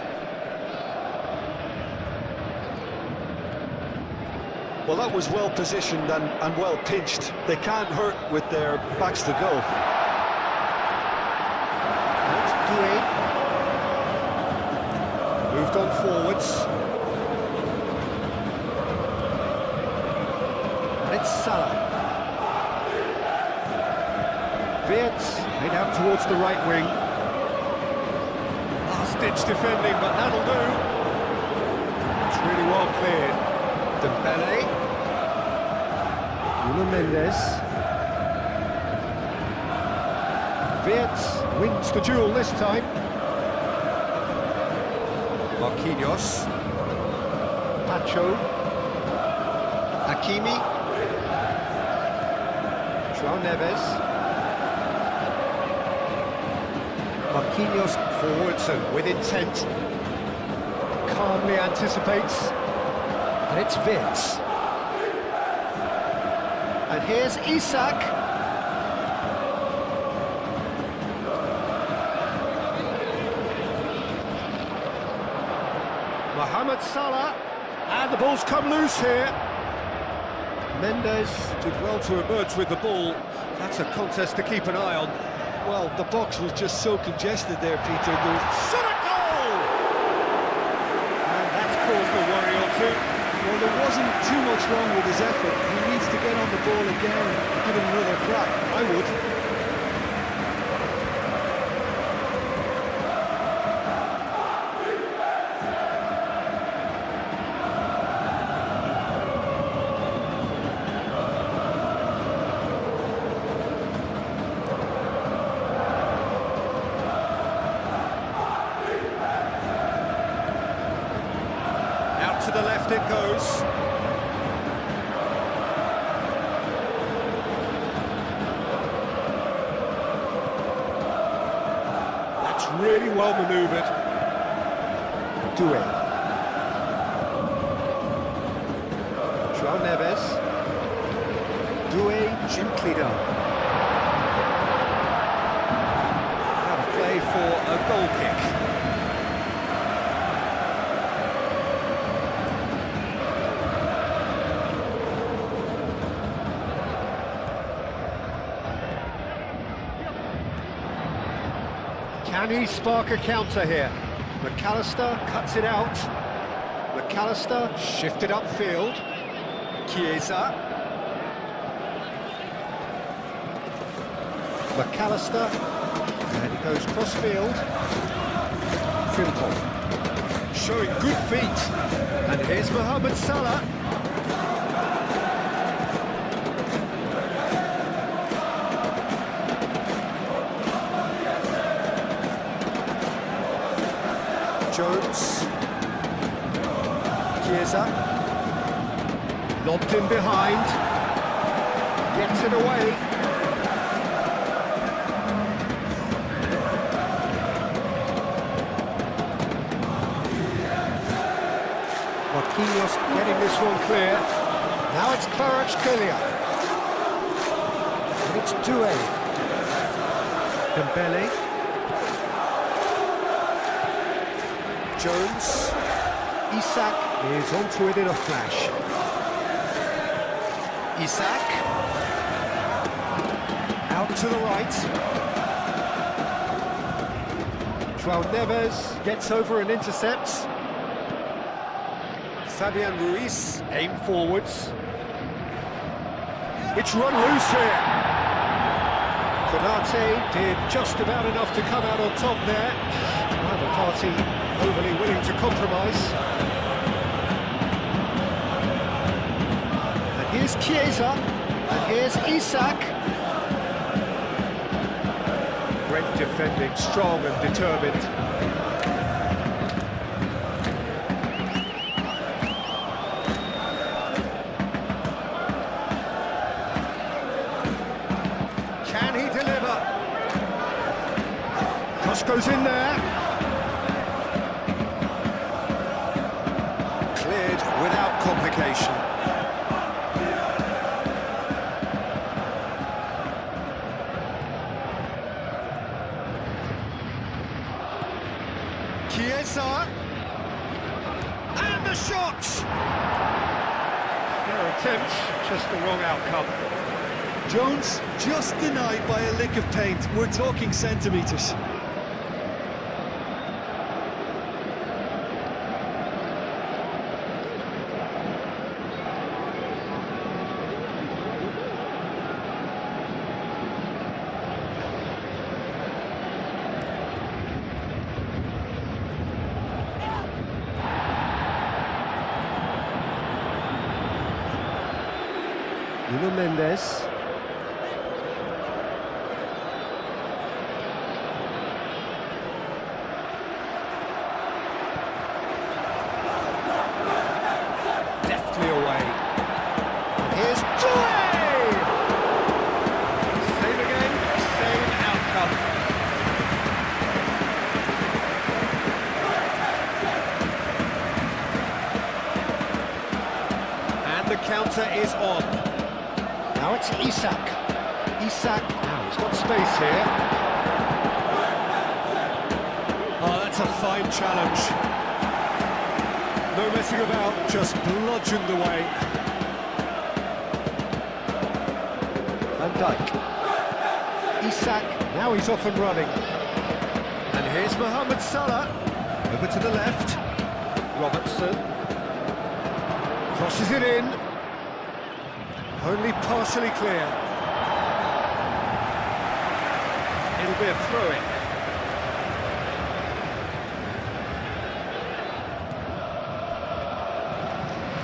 Well, that was well positioned and well pinched. They can't hurt with their backs to goal. That's Doué. Moved on forwards. And it's Salah. Wirtz made out towards the right wing. Last-ditch defending, but that'll do. It's really well cleared. Dembele. Nuno Mendes. Wirtz wins the duel this time. Marquinhos. Pacho. Hakimi. João Neves. Marquinhos forwards and with intent. Calmly anticipates. And it's Wirtz. And here's Isak. Mohamed Salah. And the ball's come loose here. Mendes did well to emerge with the ball. That's a contest to keep an eye on. Well, the box was just so congested there, Peter. Shot a goal! And that's caused a worry or two. Well, there wasn't too much wrong with his effort. He needs to get on the ball again, give it another crack. I would. To the left it goes. That's really well manoeuvred. Doué. João Neves. Doué gently done. Out of play for a goal kick. Can he spark a counter here? McAllister cuts it out. McAllister shifted upfield. Chiesa. McAllister. And he goes cross-field. Frimpong. Showing good feet. And here's Mohamed Salah. Jones. Chiesa. Lobbed in behind. Gets it away. Marquinhos getting this one clear. Now it's Kvaratskhelia. And it's Doué. Dembele. Jones. Isak is onto it in a flash. Isak. Out to the right. João Neves gets over and intercepts. Fabian Ruiz aim forwards. It's run loose here. Konate did just about enough to come out on top there. Neither party overly willing to compromise. And here's Chiesa, and here's Isak. Great defending, strong and determined. Can he deliver? Cross goes in there. Without complication. Chiesa. And the shot! Very attempt, just the wrong outcome. Jones just denied by a lick of paint. We're talking centimetres. Nuno Mendes. Deftly away. And here's Toure! Same again, same outcome. And the counter is on. Now it's Isak. Isak, now he's got space here. Oh, that's a fine challenge. No messing about, just bludgeoned away. Van Dijk. Isak, now he's off and running. And here's Mohamed Salah. Over to the left. Robertson. Crosses it in. Only partially clear. It'll be a throw-in.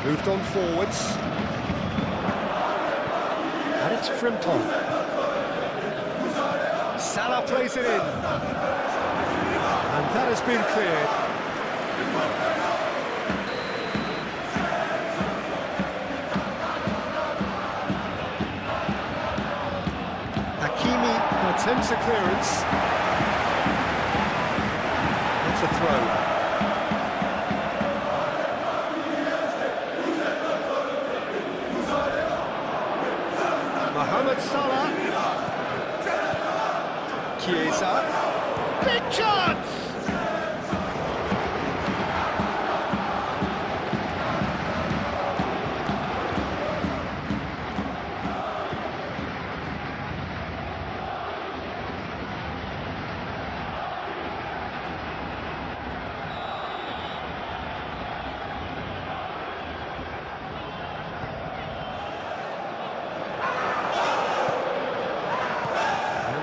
Moved on forwards. And it's Frimpong. Salah plays it in. And that has been cleared. Attempts a clearance. It's a throw. Mohamed Salah. Chiesa. Big chance!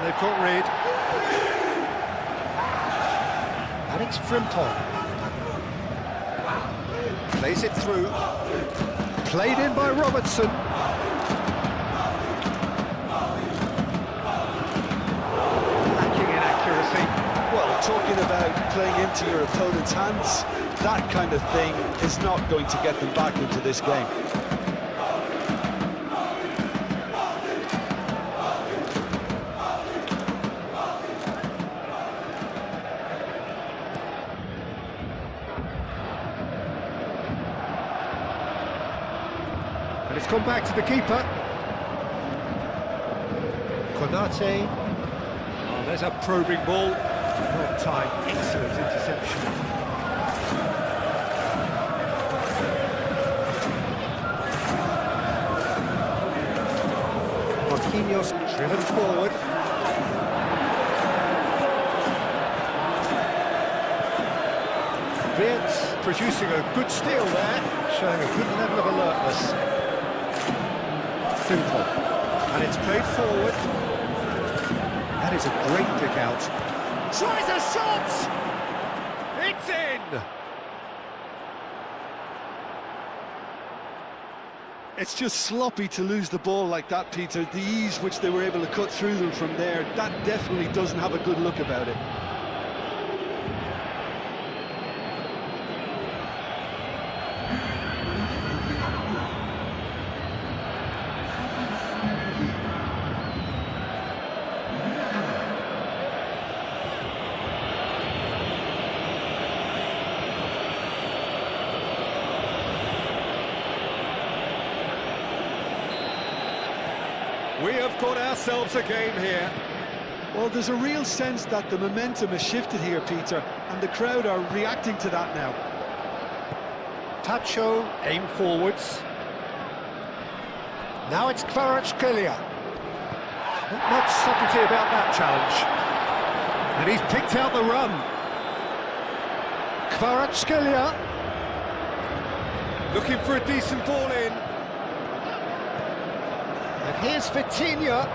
They've got rid. And it's Frimpong. Plays it through. Played in by Robertson. Lacking in accuracy. Well, talking about playing into your opponent's hands, that kind of thing is not going to get them back into this game. And it's come back to the keeper. Konate. Oh, there's a probing ball. Wrong time. Excellent interception. Marquinhos driven forward. Wirtz producing a good steal there, showing a good level of alertness. Simple. And it's played forward. That is a great pick out. Tries a shot! It's in! It's just sloppy to lose the ball like that, Peter. The ease which they were able to cut through them from there, that definitely doesn't have a good look about it. We have got ourselves a game here. Well, there's a real sense that the momentum has shifted here, Peter, and the crowd are reacting to that now. Tacho, aim forwards. Now it's Kvaratskhelia. Not much subtlety about that challenge. And he's picked out the run. Kvaratskhelia. Looking for a decent ball in. And here's Vitinha.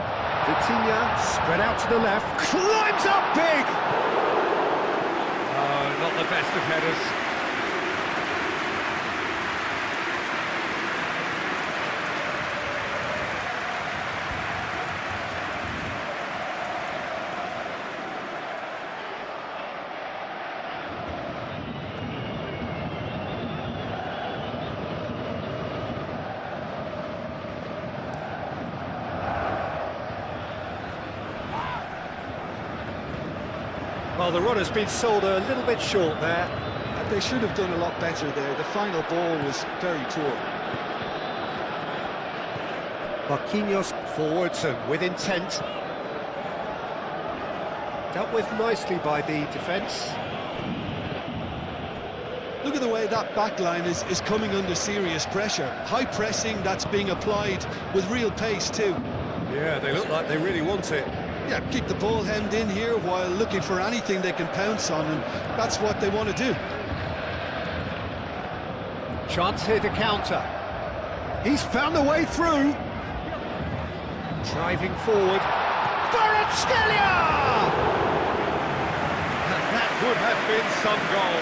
Vitinha spread out to the left. Climbs up big! Oh, not the best of headers. Well, the runner's been sold a little bit short there. And they should have done a lot better there. The final ball was very poor. Marquinhos forwards and with intent. Dealt with nicely by the defence. Look at the way that back line is coming under serious pressure. High pressing that's being applied with real pace too. Yeah, they look like they really want it. Yeah, keep the ball hemmed in here while looking for anything they can pounce on, and that's what they want to do. Chance here to counter. He's found a way through. Driving forward. Kvaratskhelia! That would have been some goal.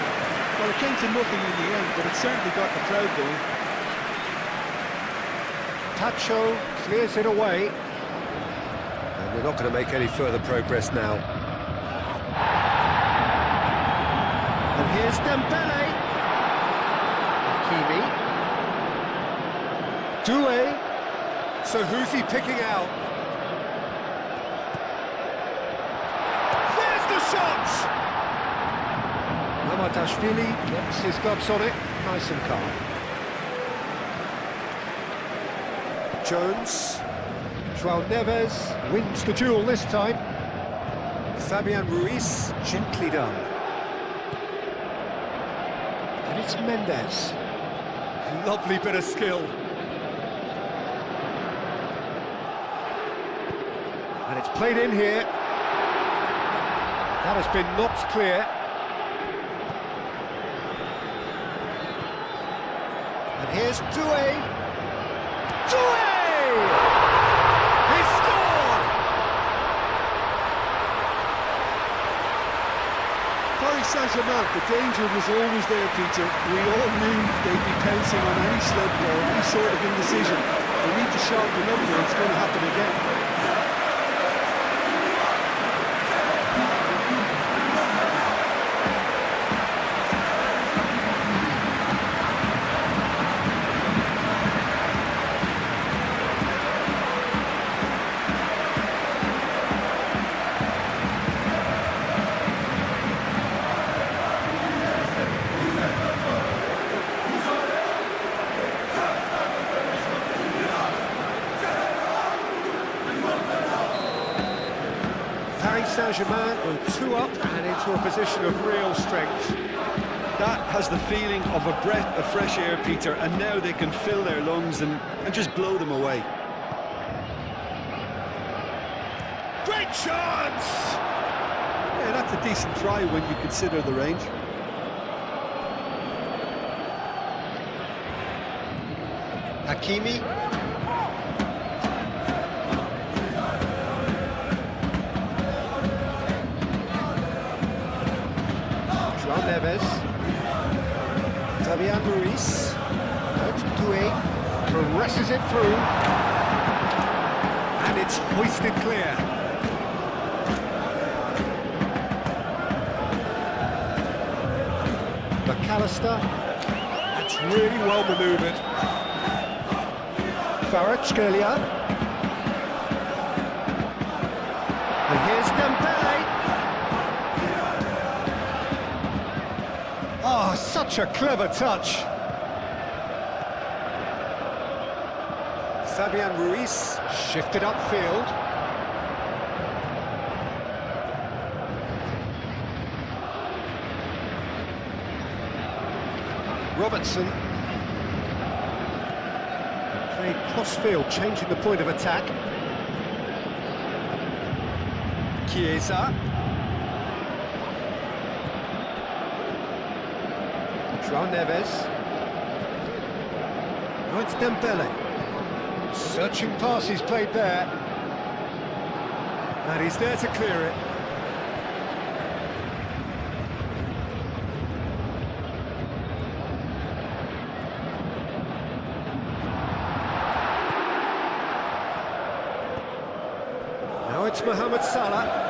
Well, it came to nothing in the end, but it certainly got the crowd going. Tacho clears it away. And we're not going to make any further progress now. And here's Dembele. Hakimi. Doué. So who's he picking out? There's the shot! Mamadashvili gets his gloves on it, nice and calm. Jones. João Neves wins the duel this time. Fabian Ruiz, gently done. And it's Mendes. Lovely bit of skill. And it's played in here. That has been knocked clear. And here's Doué. Doué! He scored! Paris Saint-Germain, the danger was always there, Peter. We all knew they'd be pouncing on any slip ball, any sort of indecision. They need to sharpen up or it's going to happen again. Paris Saint-Germain go 2 up and into a position of real strength. That has the feeling of a breath of fresh air, Peter, and now they can fill their lungs and just blow them away. Great chance! Yeah, that's a decent try when you consider the range. Hakimi. João Neves. Fabian Ruiz. Out Doué. Presses it through. And it's hoisted clear. McAllister. That's really well manoeuvred. Kvaratskhelia. And here's Dembele. Oh, such a clever touch. Fabian Ruiz shifted upfield. Robertson. played cross-field, changing the point of attack. Chiesa. João Neves. Now it's Dembele. Searching pass he's played there. And he's there to clear it. Now it's Mohamed Salah.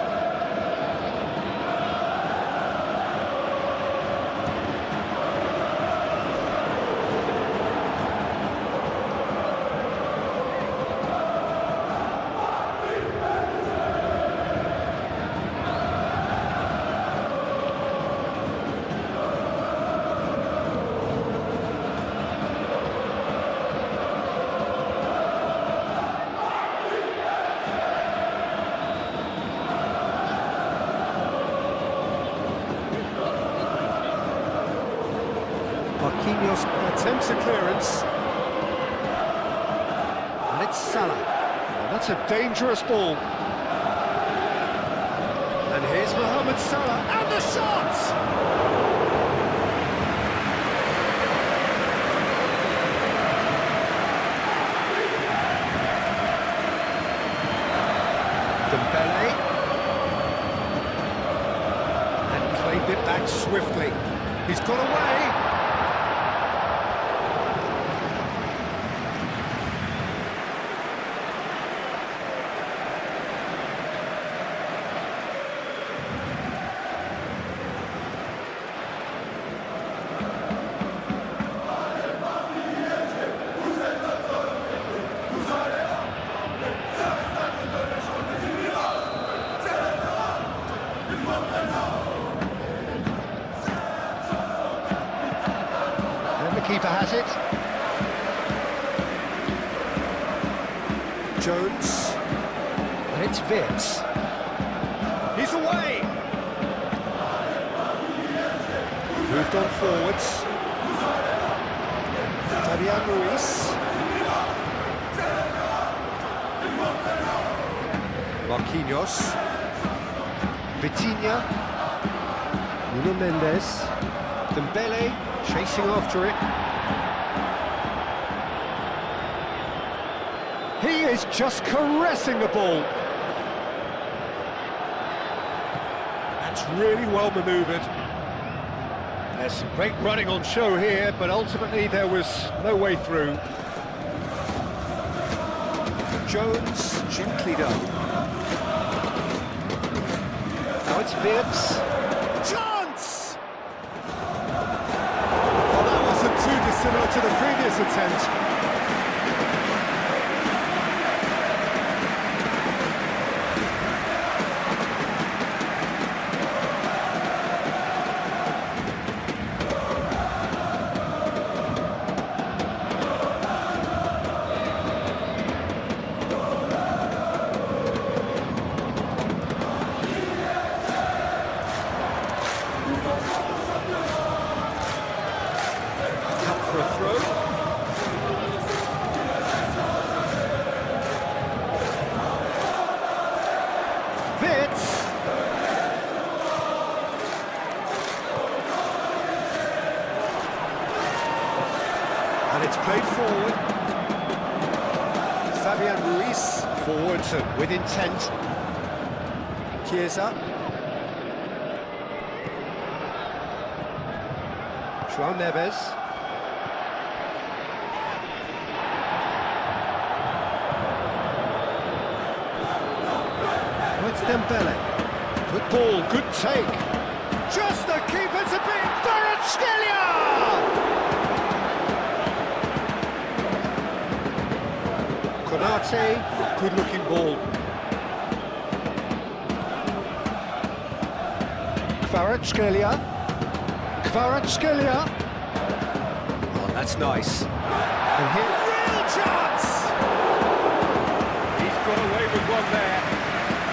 Marquinhos attempts a clearance. And it's Salah. Well, that's a dangerous ball. And here's Mohamed Salah, and the shot! Dembele. And claimed it back swiftly. He's got away. Keeper has it. Jones. And it's Wirtz. He's away! Moved on forwards. Fabian Ruiz. Marquinhos. Vitinha. Nuno Mendes. Dembele chasing after it. He is just caressing the ball. That's really well manoeuvred. There's some great running on show here, but ultimately there was no way through. Jones gently done. Now it's Wirtz. Chance! Well, that wasn't too dissimilar to the previous attempt. For a throw. Wirtz. And it's played forward. Fabian Ruiz forwards with intent. Chiesa. João Neves. It's Dembele. Good ball, good take. Just the keeper to beat Kvaratskhelia! Konate, good-looking ball. Kvaratskhelia. Kvaratskhelia. Oh, that's nice. And here, real chance! He's got away with one there.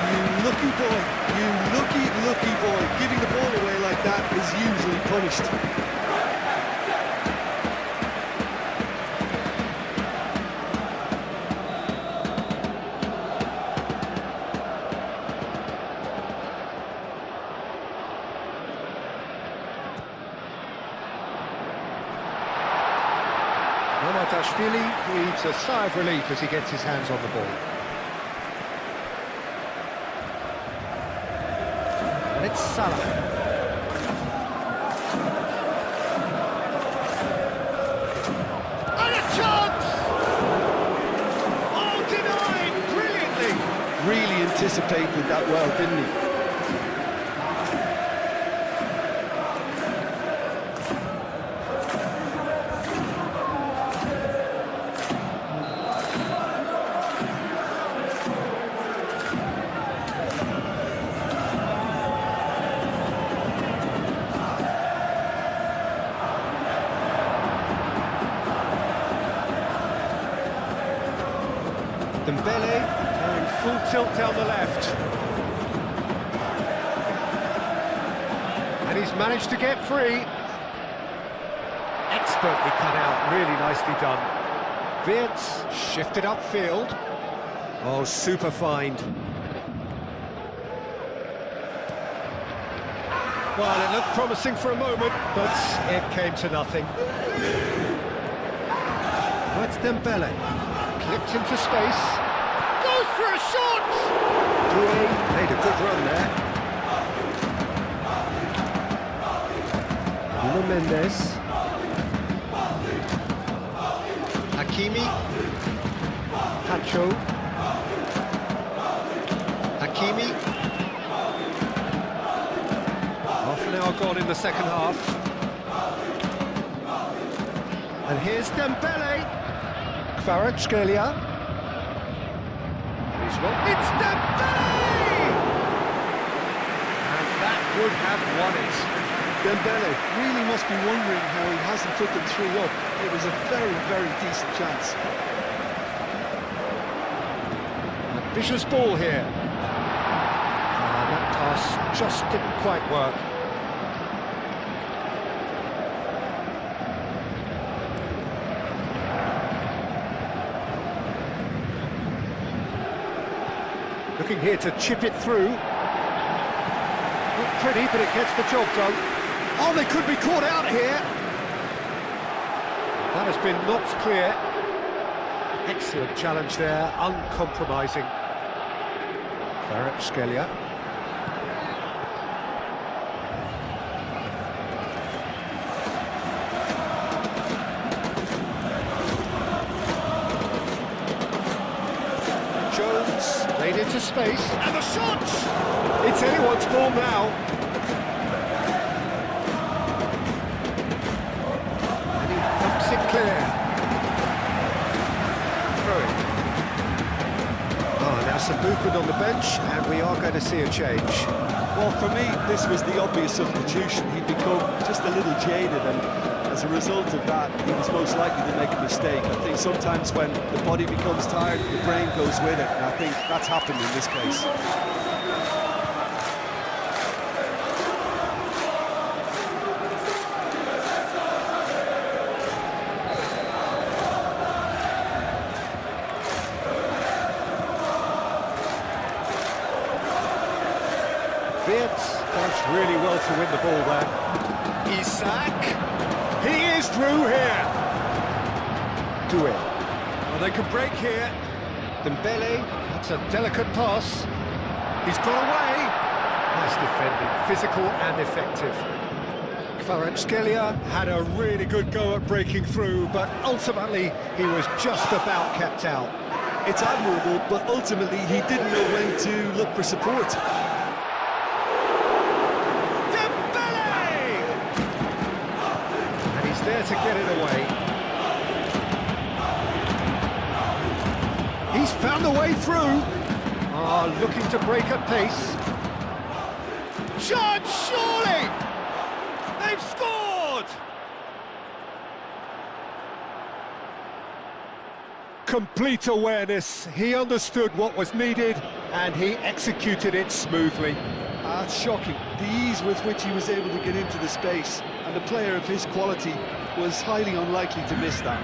You lucky boy, you lucky boy. Giving the ball away like that is usually punished. Steely breathes a sigh of relief as he gets his hands on the ball. And it's Salah. And a chance! Oh, denied brilliantly! Really anticipated that well, didn't he? Dembele going full tilt down the left. And he's managed to get free. Expertly cut out, really nicely done. Wirtz shifted upfield. Oh, super find. Well, it looked promising for a moment, but it came to nothing. That's Dembele. Clipped into space. Goes for a shot! Doué made a good run there. Nuno Mendes. Hakimi. Pacho. Hakimi. Half an hour gone in the second half. And here's Dembele. Kvaratskhelia. It's Dembele! And that would have won it. Dembele really must be wondering how he hasn't put them 3 up. It was a very, very decent chance. Ambitious ball here. That pass just didn't quite work. Looking here to chip it through. Not pretty, but it gets the job done. Oh, they could be caught out here. That has been knocked clear. Excellent challenge there, uncompromising. Kvaratskhelia. Played into space, and the shot! It's anyone's ball now. And he thumps it clear. Through it. Oh, now some movement on the bench, and we are going to see a change. Well, for me, this was the obvious substitution. He'd become just a little jaded, and as a result of that, he was most likely to make a mistake. I think sometimes when the body becomes tired, the brain goes with it, and I think that's happened in this case. Wirtz does really well to win the ball there. Isak! He is through here! Doué. Well, they can break here. Dembele, that's a delicate pass. He's got away. Nice defending, physical and effective. Kvaratskhelia had a really good go at breaking through, but ultimately he was just about kept out. It's admirable, but ultimately he didn't know when to look for support. There to get it away. He's found the way through. Looking to break at pace. Shot, surely! They've scored! Complete awareness. He understood what was needed and he executed it smoothly. That's shocking. The ease with which he was able to get into the space, and a player of his quality was highly unlikely to miss that.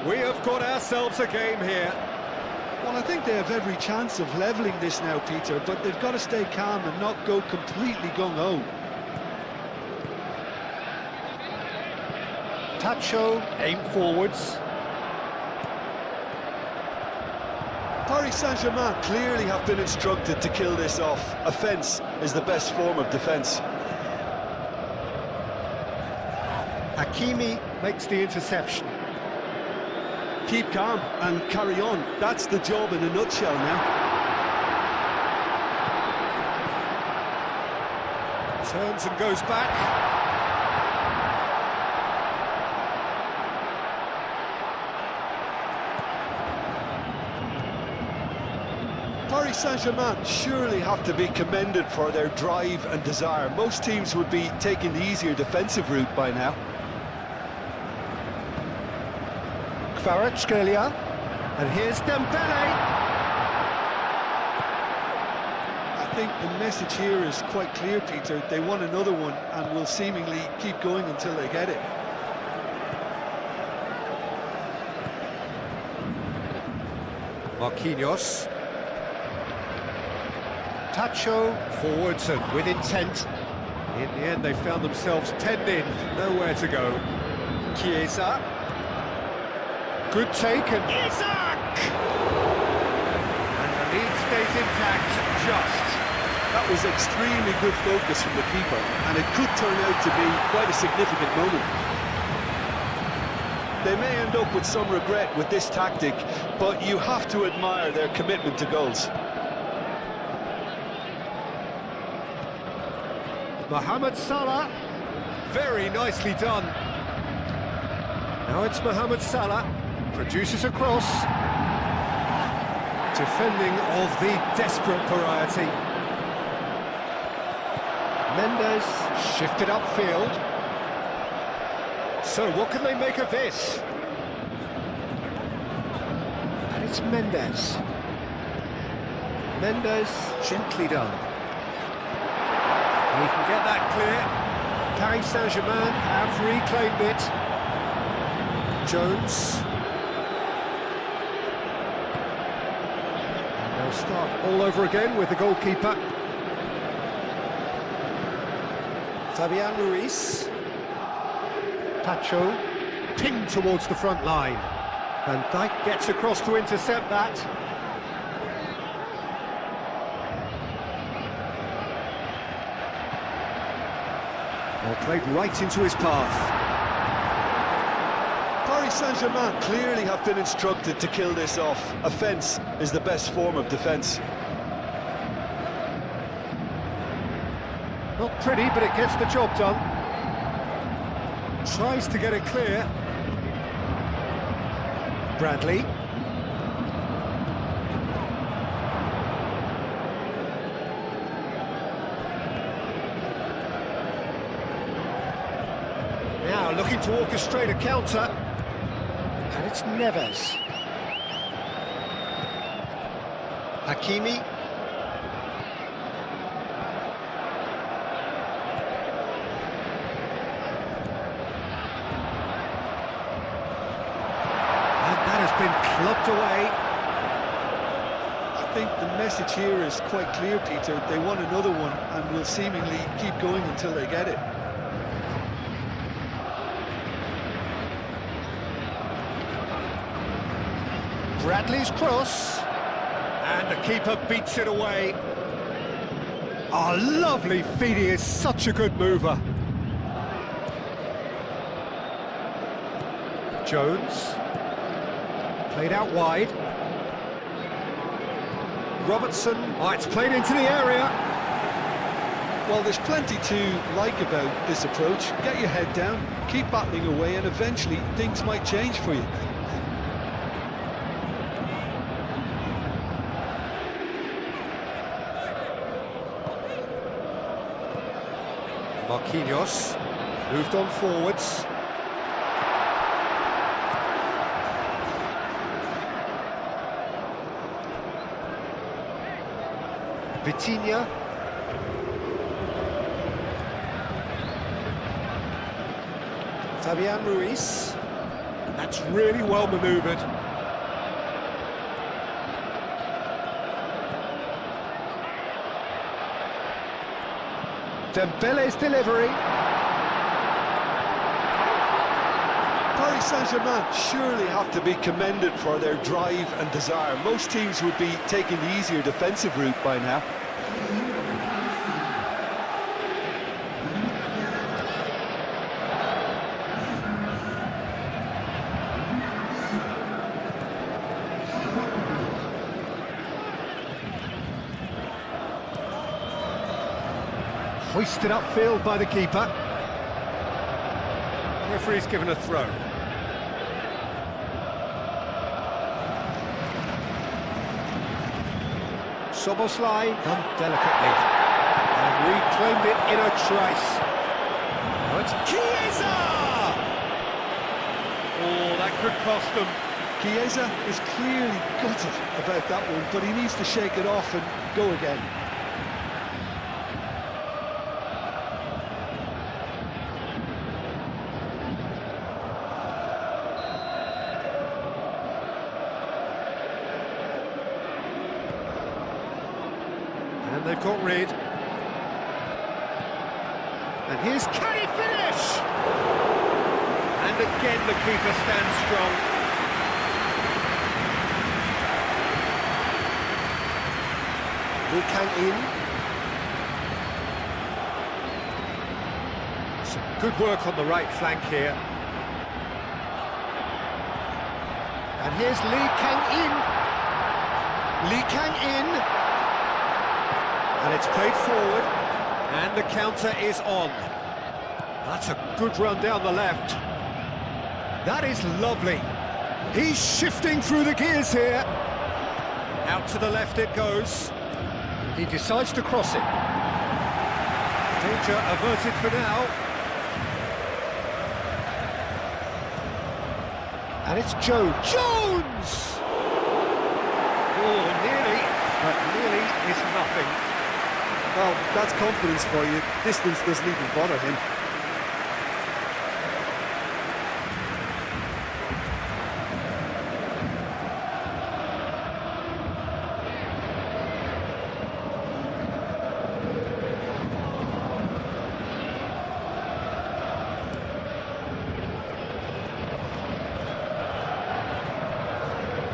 We have got ourselves a game here. Well, I think they have every chance of levelling this now, Peter, but they've got to stay calm and not go completely gung-ho. Tacho, aim forwards. Paris Saint-Germain clearly have been instructed to kill this off. Offence is the best form of defence. Hakimi makes the interception. Keep calm and carry on. That's the job in a nutshell now. Turns and goes back. Paris Saint-Germain surely have to be commended for their drive and desire. Most teams would be taking the easier defensive route by now. Kvaratskhelia, and here's Dembele. I think the message here is quite clear, Peter. They want another one and will seemingly keep going until they get it. Marquinhos. Tacho, forwards and with intent. In the end, they found themselves penned in, nowhere to go. Chiesa. Good take, and Isaac! And the lead stays intact, just. That was extremely good focus from the keeper, and it could turn out to be quite a significant moment. They may end up with some regret with this tactic, but you have to admire their commitment to goals. Mohamed Salah, very nicely done. Now it's Mohamed Salah, produces a cross. Defending of the desperate variety. Mendes shifted upfield. So what can they make of this? And it's Mendes. Mendes, gently done. He can get that clear. Paris Saint-Germain have reclaimed it. Jones. And they'll start all over again with the goalkeeper. Fabian Ruiz. Tacho, pinged towards the front line. Van Dijk gets across to intercept that. Well, played right into his path. Paris Saint-Germain clearly have been instructed to kill this off. Offence is the best form of defence. Not pretty, but it gets the job done. Tries to get it clear. Bradley. Now looking to orchestrate a counter. And it's Neves. Hakimi. Been clubbed away. I think the message here is quite clear, Peter. They want another one and will seemingly keep going until they get it. Bradley's cross, and the keeper beats it away. Oh, lovely feed, he is such a good mover. Jones. Played out wide. Robertson, oh, it's played into the area. Well, there's plenty to like about this approach. Get your head down, keep battling away, and eventually things might change for you. Marquinhos moved on forwards. Vitinha. Fabian Ruiz. That's really well manoeuvred. Dembele's delivery. Paris Saint-Germain surely have to be commended for their drive and desire. Most teams would be taking the easier defensive route by now. Hoisted upfield by the keeper. Referee's given a throw. Soboslai done delicately and reclaimed it in a trice. Now it's Chiesa! Oh, that could cost them. Chiesa is clearly gutted about that one, but he needs to shake it off and go again. And they've got rid. And here's, can he finish? And again the keeper stands strong. Lee Kang-in. Some good work on the right flank here. And here's Lee Kang-in. Lee Kang-in. And it's played forward, and the counter is on. That's a good run down the left. That is lovely. He's shifting through the gears here. Out to the left it goes. He decides to cross it. Danger averted for now. And it's Joe Jones! Oh, nearly, but nearly is nothing. Well, that's confidence for you. Distance doesn't even bother him.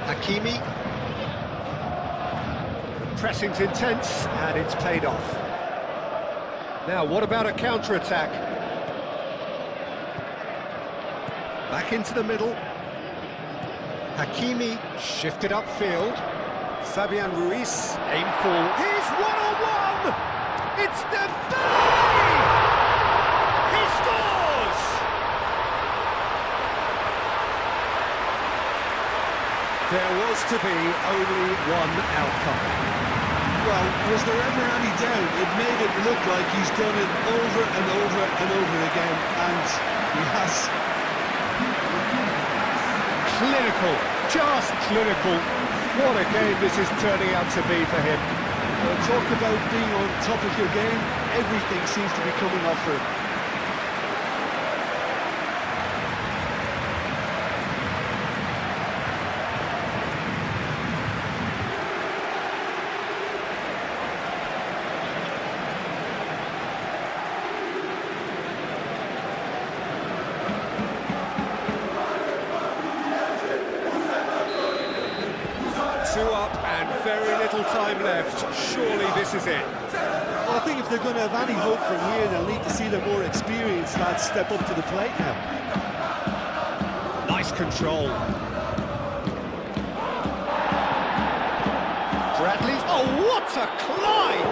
Hakimi. Pressing's intense, and it's paid off. Now, what about a counter-attack? Back into the middle. Hakimi shifted upfield. Fabian Ruiz, aim full. Here's one-on-one! It's Dembele! He scores! There was to be only one outcome. Well, was there ever any doubt? It made it look like he's done it over and over and over again, and he has. Clinical, just clinical. What a game this is turning out to be for him. Well, talk about being on top of your game. Everything seems to be coming off for him. Two up and very little time left. Surely this is it. Well, I think if they're going to have any hope from here, they'll need to see the more experienced lads step up to the plate now. Nice control. Bradley. Oh, what a climb!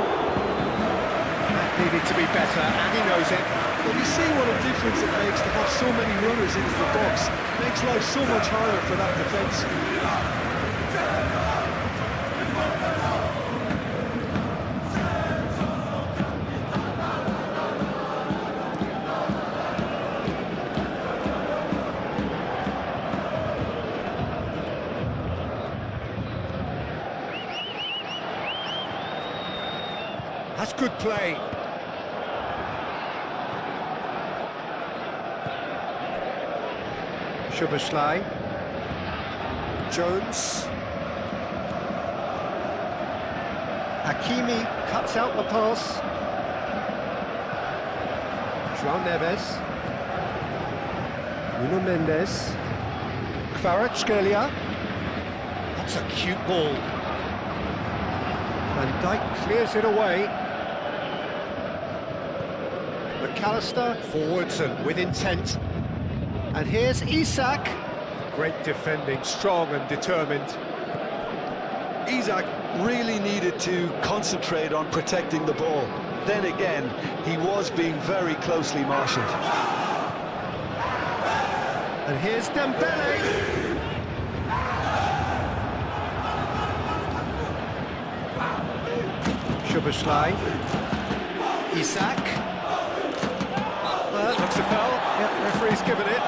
That needed to be better, and he knows it. Well, you see what a difference it makes to have so many runners into the box. It makes life so much harder for that defence. That's good play. Szoboszlai. Jones. Hakimi cuts out the pass. João Neves. Nuno Mendes. Kvaratskhelia. That's a cute ball. Van Dijk clears it away. McAllister forwards and with intent. And here's Isak. Great defending, strong and determined. Isak really needed to concentrate on protecting the ball. Then again, he was being very closely marshalled. And here's Dembele. Szoboszlai. Isak. Well, that looks a foul. Yeah, referee's given it.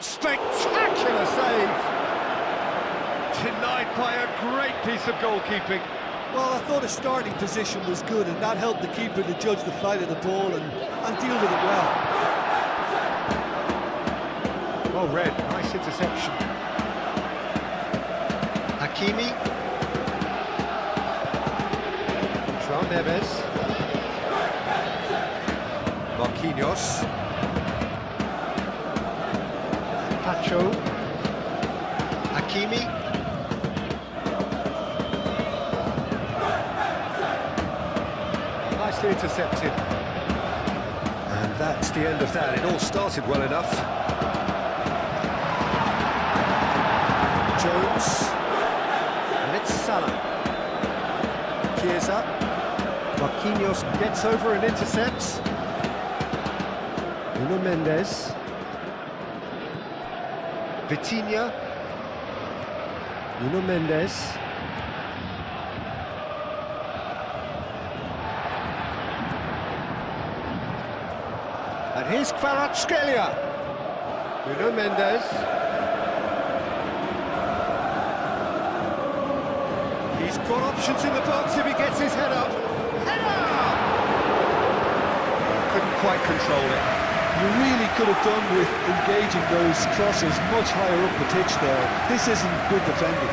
Spectacular save! Denied by a great piece of goalkeeping. Well, I thought his starting position was good, and that helped the keeper to judge the flight of the ball and deal with it well. Well read, nice interception. Hakimi. João Neves. Marquinhos. Pacho. Hakimi. Nicely intercepted. And that's the end of that. It all started well enough. Jones. And it's Salah. Chiesa. Marquinhos gets over and intercepts. Nuno Mendes. Vitinha. Nuno Mendes. And here's Kvaratskhelia. Nuno Mendes. He's got options in the box if he gets his head up. Header! Couldn't quite control it. You really could have done with engaging those crosses much higher up the pitch there. This isn't good defending.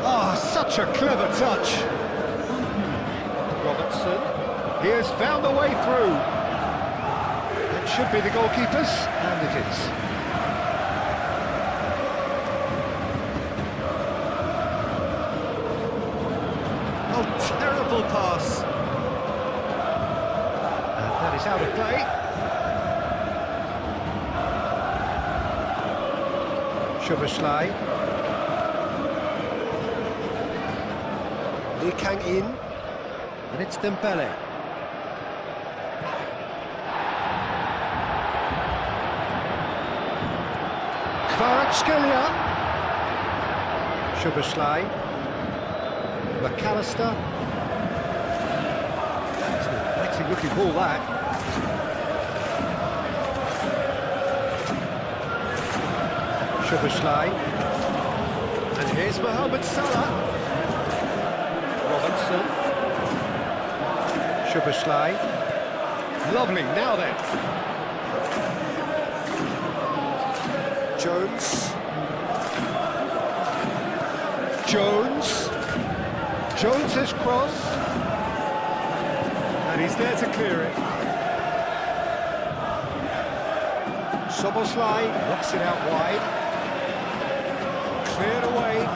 Oh, such a clever touch. Robertson. He has found a way through. Should be the goalkeepers, and it is. Oh, terrible pass. And that is out of play. Szoboszlai. Lee Kang-in, and it's Dembele. Kvaratskhelia. Szoboszlai. McAllister. That's an exciting looking ball, that. Szoboszlai. And here's Mohamed Salah. Robertson. Szoboszlai. Lovely, now then. Jones. Jones. Jones has crossed. And he's there to clear it. Szoboszlai knocks it out wide. Cleared away.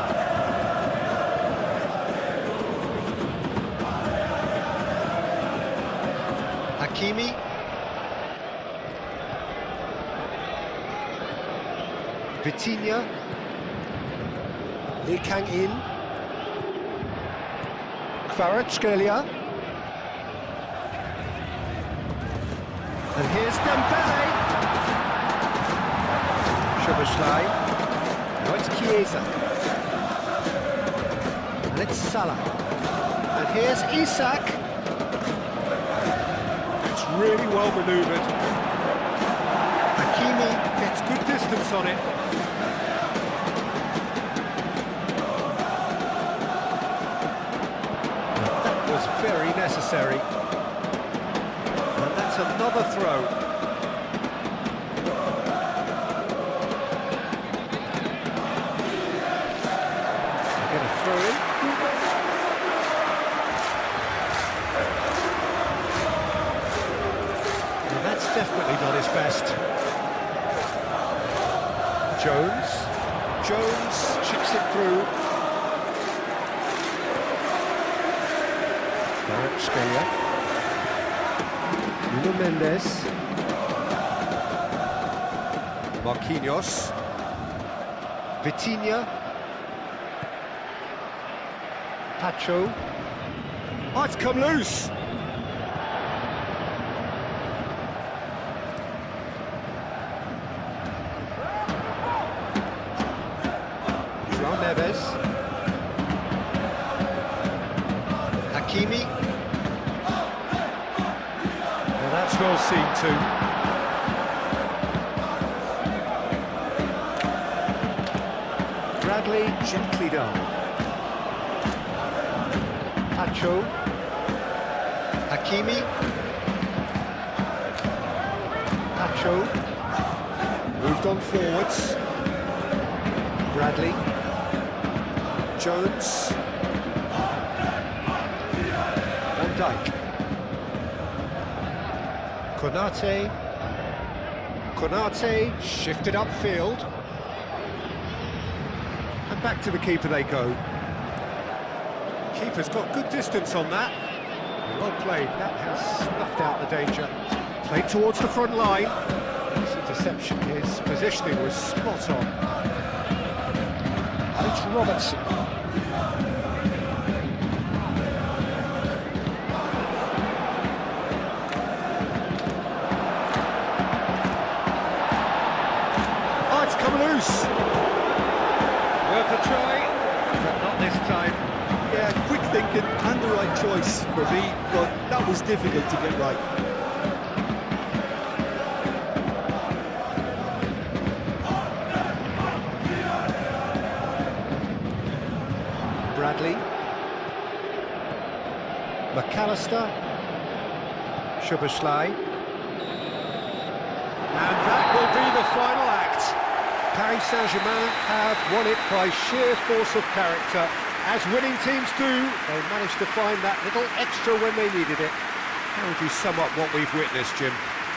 Hakimi. Vitinha. Lee Kang-in. Kvaratskhelia. And here's Dembele. Szoboszlai. Now it's Chiesa. And it's Salah. And here's Isak. It's really well manoeuvred. Hakimi gets good distance on it. That was very necessary. And that's another throw. They're going to throw in. And that's definitely not his best. Jones chips it through. Scalia. Nuno Mendes. Marquinhos. Vitinha. Pacho. Oh, it's come loose. João Neves. Hakimi. That's well seen too. Bradley gently done. Pacho. Hakimi. Pacho. Moved on forwards. Bradley. Jones. Van Dijk. Konate shifted upfield. And back to the keeper they go. Keeper's got good distance on that. Well played, that has snuffed out the danger. Played towards the front line. His interception, his positioning was spot on. Alex Robertson. Come loose. Worth a try, but not this time. Yeah, quick thinking and the right choice for me, but that was difficult to get right. Bradley. McAllister. Szoboszlai. And that will be the final act. Paris Saint-Germain have won it by sheer force of character. As winning teams do, they managed to find that little extra when they needed it. How would you sum up what we've witnessed, Jim?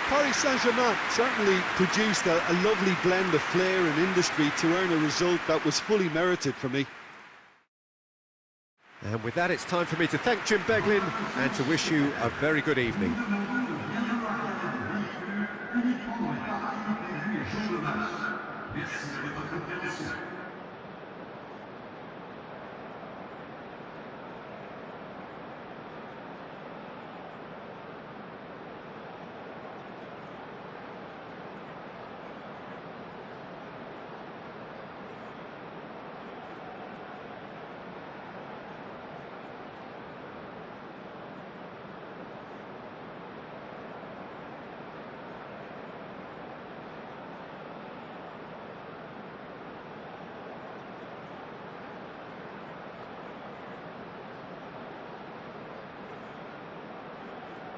Paris Saint-Germain certainly produced a lovely blend of flair and industry to earn a result that was fully merited for me. And with that, it's time for me to thank Jim Beglin and to wish you a very good evening. Yes.